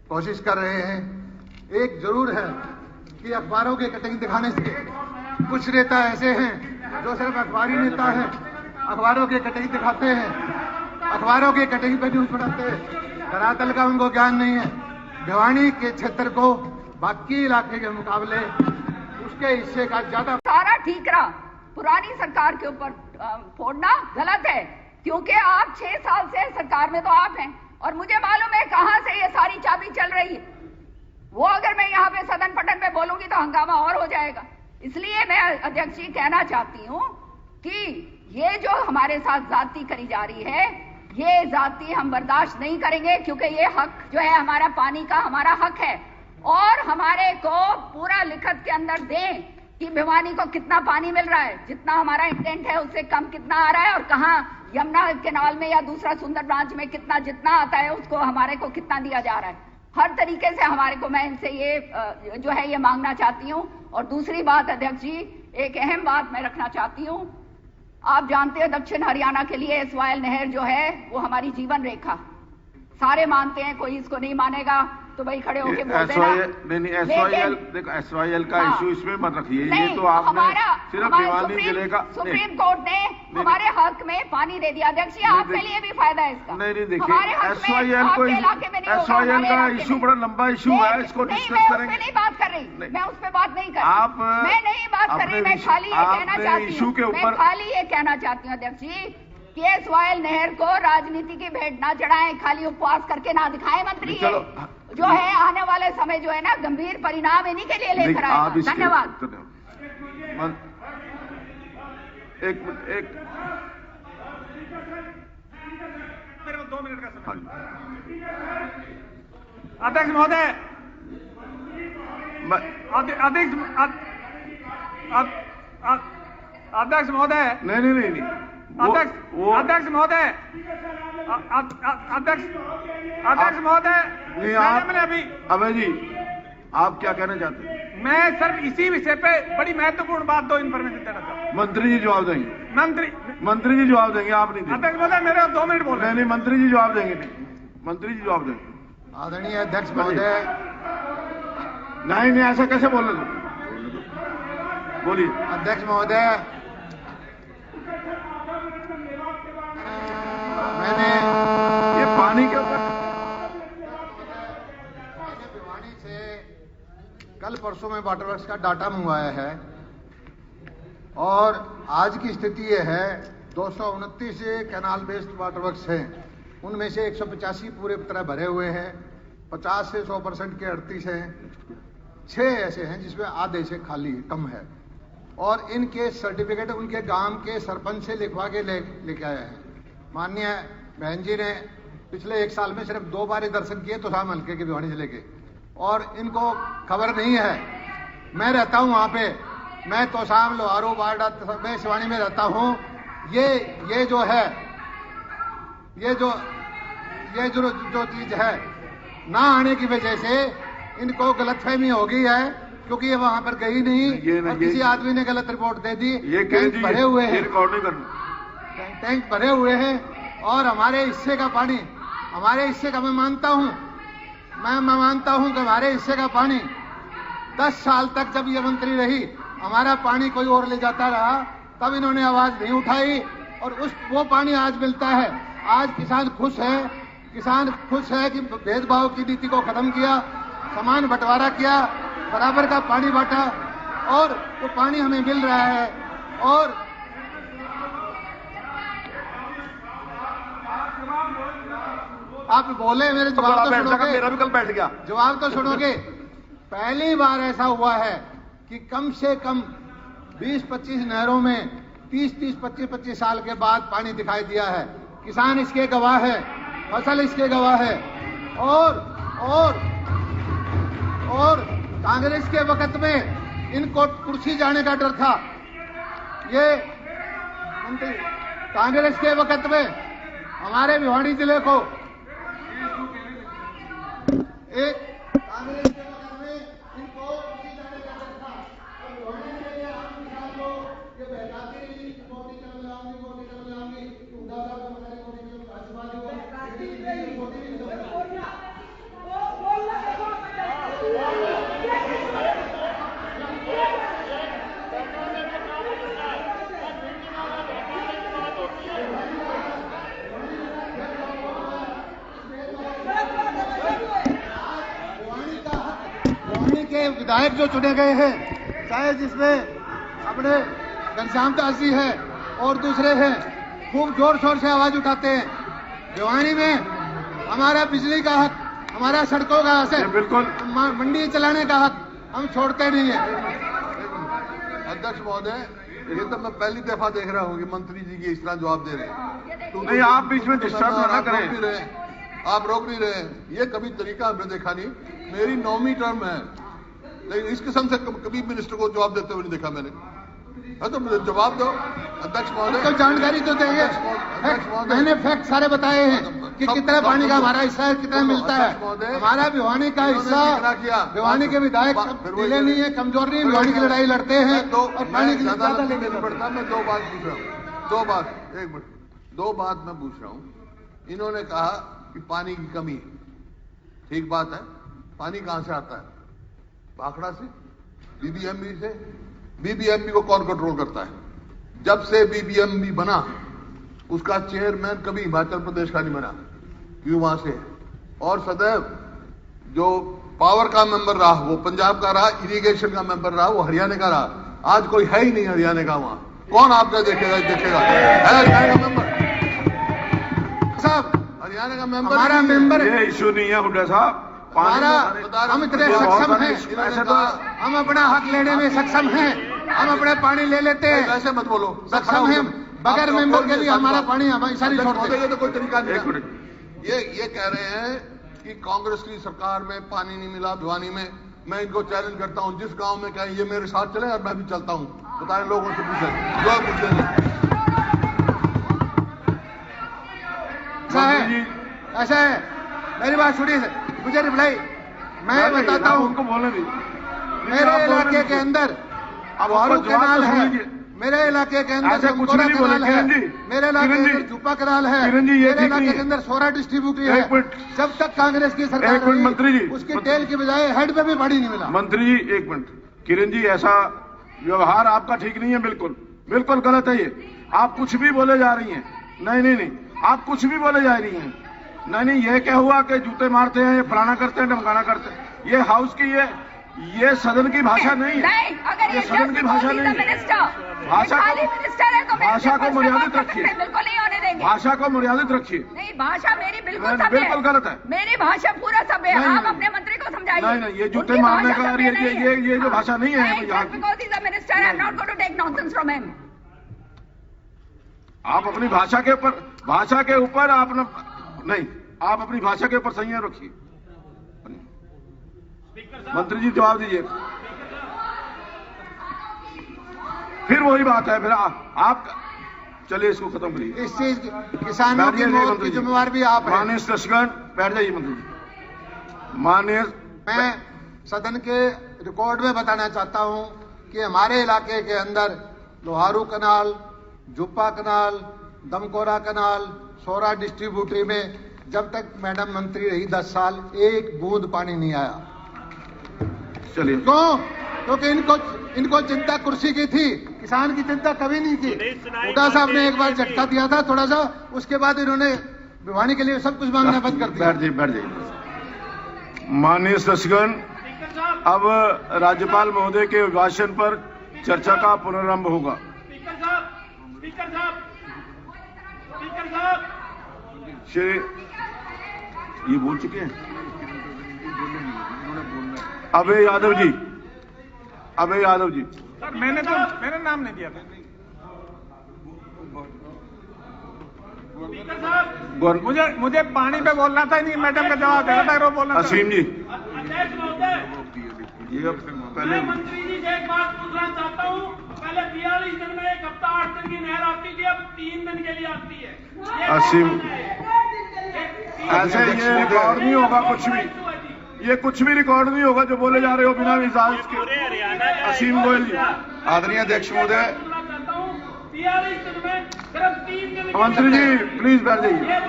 कोशिश कर रहे हैं। एक जरूर है कि अखबारों की कटिंग दिखाने से कुछ नेता ऐसे हैं जो सिर्फ अखबारी नेता हैं, अखबारों की कटिंग दिखाते हैं, अखबारों की कटिंग पे न्यूज बनाते हैं, धरातल का उनको ज्ञान नहीं है। भिवानी के क्षेत्र को बाकी इलाके के मुकाबले उसके हिस्से का ज्यादा सारा ठीक रहा। पुरानी सरकार के ऊपर फोड़ना गलत है, क्योंकि आप 6 साल से सरकार में तो आप हैं और मुझे मालूम है कहां से ये सारी चाबी चल रही है। वो अगर मैं यहाँ पे सदन पटन पे बोलूंगी तो हंगामा और हो जाएगा। इसलिए मैं अध्यक्ष जी कहना चाहती हूँ कि ये जो हमारे साथ जाति करी जा रही है, ये जाति हम बर्दाश्त नहीं करेंगे, क्योंकि ये हक जो है हमारा पानी का हमारा हक है। और हमारे को पूरा लिखत के अंदर दें कि भिवानी को कितना पानी मिल रहा है, जितना हमारा इंटेंट है उससे कम कितना आ रहा है, और कहाँ यमुना कैनाल में या दूसरा सुंदर ब्रांच में कितना जितना आता है उसको हमारे को कितना दिया जा रहा है। हर तरीके से हमारे को मैं इनसे ये जो है ये मांगना चाहती हूँ। और दूसरी बात अध्यक्ष जी, एक अहम बात मैं रखना चाहती हूँ। आप जानते हैं दक्षिण हरियाणा के लिए एसवाईएल नहर जो है वो हमारी जीवन रेखा, सारे मानते हैं, कोई इसको नहीं मानेगा तो भाई खड़े होके बोल देना। नहीं, एसवाईएल देखो, एसवाईएल का इशू इसमें मत रखिए। ये तो आपने सिर्फ भिवानी जिले का, सुप्रीम कोर्ट ने हमारे हक में पानी दे दिया। अध्यक्ष जी आपके लिए भी फायदा है इसका। नहीं देखिए, एसवाईएल का इशू बड़ा लंबा इशू है, इसको डिस्कस करेंगे। नहीं बात कर रही मैं उस पर बात नहीं कर रही, मैं नहीं बात कर रही, मैं खाली ये कहना चाहती हूँ, मैं खाली ये कहना चाहती हूँ अध्यक्ष जी कि एसवाईएल नहर को राजनीति की भेंट ना चढ़ाएं, खाली उपवास करके ना दिखाएं। मंत्री जो है आने वाले समय जो है ना गंभीर परिणाम इन्हीं के लिए लेकर आएगा। धन्यवाद। एक मेरे को 2 मिनट का समय। अध्यक्ष महोदय, अध्यक्ष महोदय, नहीं अध्यक्ष महोदय, अध्यक्ष महोदय, मैंने अभी अभय जी आप क्या कहना चाहते हैं? मैं सिर्फ इसी विषय पे बड़ी महत्वपूर्ण बात 2 इन्फॉर्मेशन देना चाहता हूँ। मंत्री जी जवाब देंगे। मंत्री जी जवाब देंगे, आप नहीं। अध्यक्ष महोदय मेरे 2 मिनट बोल रहे हैं। नहीं, मंत्री जी जवाब देंगे। मंत्री जी जवाब देंगे। आदरणीय अध्यक्ष महोदय, नहीं ऐसा कैसे बोल रहे? बोलिए। अध्यक्ष महोदय, मैंने कल परसों में वाटर वर्क्स का डाटा मंगवाया है और आज की स्थिति ये है 229 कैनाल बेस्ड वाटर वर्क्स हैं, उनमें से 185 पूरे तरह भरे हुए हैं, 50 से 100% के 38 हैं, 6 ऐसे हैं जिसमें आधे से खाली कम है और इनके सर्टिफिकेट उनके गांव के सरपंच से लिखवा के लेके आए हैं। माननीय बहन जी ने पिछले 1 साल में सिर्फ 2 बार ही दर्शन किए तोशाम हल्के के भिवानी जिले के, और इनको खबर नहीं है। मैं रहता हूं वहां पे, मैं तोशाम लोहारू बारडा मैं शिवानी में रहता हूं। ये जो है ये जो चीज है ना आने की वजह से इनको गलतफहमी हो गई है, क्योंकि ये वहां पर गई नहीं और किसी आदमी ने गलत रिपोर्ट दे दी। टैंक भरे हुए हैं, टैंक भरे हुए हैं और हमारे हिस्से का पानी, हमारे हिस्से का मैं मानता हूं कि हमारे हिस्से का पानी 10 साल तक जब ये मंत्री रही हमारा पानी कोई और ले जाता रहा, तब इन्होंने आवाज नहीं उठाई और वो पानी आज मिलता है। आज किसान खुश है कि भेदभाव की नीति को खत्म किया, समान बंटवारा किया, बराबर का पानी बांटा और वो पानी हमें मिल रहा है। और आप बोले, मेरे जवाब तो सुनोगे, मेरा भी कल बैठ गया, जवाब तो सुनोगे। पहली बार ऐसा हुआ है कि कम से कम 20-25 नहरों में 30-30, 25-25 साल के बाद पानी दिखाई दिया है। किसान इसके गवाह है, फसल इसके गवाह है। और कांग्रेस के वक्त में इनको कुर्सी जाने का डर था। ये मंत्री कांग्रेस के वक्त में हमारे भिवानी जिले को कांग्रेस के वक्त में इनको कुर्सी जाने का डर था और भिवानी जिले के आम किसान को ये बहकाते रही, मोदी कदम लगाऊंगी के विधायक जो चुने गए हैं, चाहे जिसमें अपने घनश्याम दास जी है और दूसरे हैं, खूब जोर शोर से आवाज उठाते हैं। भिवानी में हमारा बिजली का हक, हमारा सड़कों का हक है, बिल्कुल मंडी चलाने का हक हम छोड़ते नहीं है। अध्यक्ष महोदय, ये तो मैं पहली दफा देख रहा हूँ कि मंत्री जी की इस तरह जवाब दे रहे हैं। तो नहीं, आप बीच में डिस्टर्ब ना करें, आप रोक नहीं रहे। ये कभी तरीका हमने देखा नहीं। मेरी 9वीं टर्म है, लेकिन इस किस्म से कभी मिनिस्टर को जवाब देते हुए नहीं देखा मैंने। तो मुझे जवाब दो अध्यक्ष महोदय। तो जानकारी तो देंगे, मैंने फैक्ट सारे बताए हैं कि कितना पानी का हमारा हिस्सा है, कितना मिलता है। हमारा भिवानी का हिस्सा, भिवानी के विधायक मिले नहीं है, कमजोर नहीं, भिवानी की लड़ाई लड़ते हैं और पानी की ज्यादा लेने पड़ता। मैं 2 बात पूछ रहा हूँ, 2 बात, 1 मिनट, 2 बात मैं पूछ रहा हूँ। इन्होंने कहा कि पानी की कमी है, ठीक बात है। पानी कहां से आता है? भाखड़ा से, बीबीएमबी से। बीबीएमबी को कौन कंट्रोल करता है? जब से बीबीएमबी बना उसका चेयरमैन कभी हिमाचल प्रदेश का नहीं बना, क्यों? वहां से। और सदैव जो पावर का मेंबर रहा वो पंजाब का रहा, इरिगेशन का मेंबर रहा वो हरियाणा का रहा। आज कोई है ही नहीं हरियाणा का वहां। कौन आपका देखेगा? है हरियाणा का मेंबर साहब, हरियाणा का मेंबर, हमारा मेंबर। ये इश्यू नहीं है हुड्डा साहब, हम इतने सक्षम हैं, हम अपना हक लेने में सक्षम हैं, हम अपने पानी ले लेते हैं। ऐसे मत बोलो, सक्षम हैं, बगैर मेंबर के भी हमारा पानी हमारी छोड़ते हैं। ये तो कोई तरीका नहीं। ये कह रहे हैं कि कांग्रेस की सरकार में पानी नहीं मिला भिवानी में। मैं इनको चैलेंज करता हूं, जिस गांव में कहें ये मेरे साथ चले और मैं भी चलता हूं। बताएं, लोगों से पूछें, जो पूछेंगे। ऐसा है, मेरी बात सुनिए, मुझे रिप्लाई मैं बताता हूं। उनको बोलने दी। मेरे इलाके के अंदर वारू कैनाल है, मेरे इलाके के अंदर संकोरा कैनाल है, मेरे इलाके के अंदर झुप्पा कैनाल है, मेरे इलाके के अंदर सोरा डिस्ट्रीब्यूटरी है। जब तक कांग्रेस की सरकार एक मिनट मंत्री जी, उसकी टेल की बजाय हेड पे भी पानी नहीं मिला। मंत्री जी 1 मिनट। किरण जी, ऐसा व्यवहार आपका ठीक नहीं है, बिल्कुल बिल्कुल गलत है ये। आप कुछ भी बोले जा रही हैं। नहीं, आप कुछ भी बोले जा रही हैं। नहीं, ये क्या हुआ कि जूते मारते हैं, ये फलाना करते हैं, ढमकाना करते हैं। ये हाउस की ये सदन की भाषा नहीं है। नहीं, अगर ये सदन की भाषा नहीं है। मिनिस्टर है तो भाषा को मर्यादित रखिए। बिल्कुल नहीं होने देंगे। भाषा को मर्यादित रखिए। नहीं, भाषा मेरी बिल्कुल सभ्य है। बिल्कुल गलत है। मेरी भाषा पूरा सभ्य है। आप अपने मंत्री को समझाइए। नहीं, ये जूते मारने का ये जो भाषा नहीं है यहाँ की। Because he's a minister, I'm not going to take nonsense from him. आप अपनी भाषा के ऊपर आप नहीं, आप अपनी भाषा के ऊपर संयम रखिए। मंत्री जी जवाब दीजिए। फिर वही बात है, फिर आप चलिए इसको खत्म करिए। इस चीज किसानों की मौत की जिम्मेवार भी आप हैं। माननीय सदस्यगण बैठ जाइए। मंत्री जी माननीय, मैं सदन के रिकॉर्ड में बताना चाहता हूं कि हमारे इलाके के अंदर लोहारू कनाल, जुप्पा कनाल, दमकोरा कनाल, सोरा डिस्ट्रीब्यूटरी में जब तक मैडम मंत्री रही 10 साल एक बूंद पानी नहीं आया। चलिए। क्यों? क्योंकि इनको चिंता कुर्सी की थी, किसान की चिंता कभी नहीं थी। हुड्डा साहब ने एक बार झटका दिया था थोड़ा सा, उसके बाद इन्होंने भिवानी के लिए सब कुछ मांगना बंद कर दिया। बैठ जाइए। माननीय सदस्यगण, अब राज्यपाल महोदय के अभिभाषण पर चर्चा का पुनरारंभ होगा। श्री ये बोल चुके हैं। अभय यादव जी। सर मैंने नाम नहीं दिया था। मुझे पानी पे बोलना था, नहीं मैडम का जवाब देना था, वो बोलना था। असीम जी, मैं मंत्री जी से एक बात पूछना चाहता हूँ। पहले 42 दिन में एक हफ्ता 8 दिन की नहर आती थी, अब 3 दिन के लिए आती है। असीम, ऐसे ये रिकॉर्ड नहीं होगा कुछ भी, ये कुछ भी रिकॉर्ड नहीं होगा जो बोले जा रहे हो बिना इजाजत के। असीम गोयल जी। आदरणीय अध्यक्ष महोदय, मंत्री जी प्लीज बैठ जाइए।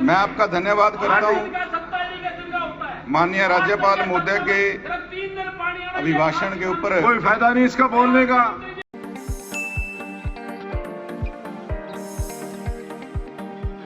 मैं आपका धन्यवाद करता हूं माननीय राज्यपाल महोदय के अभिभाषण के ऊपर। कोई फायदा नहीं इसका बोलने का।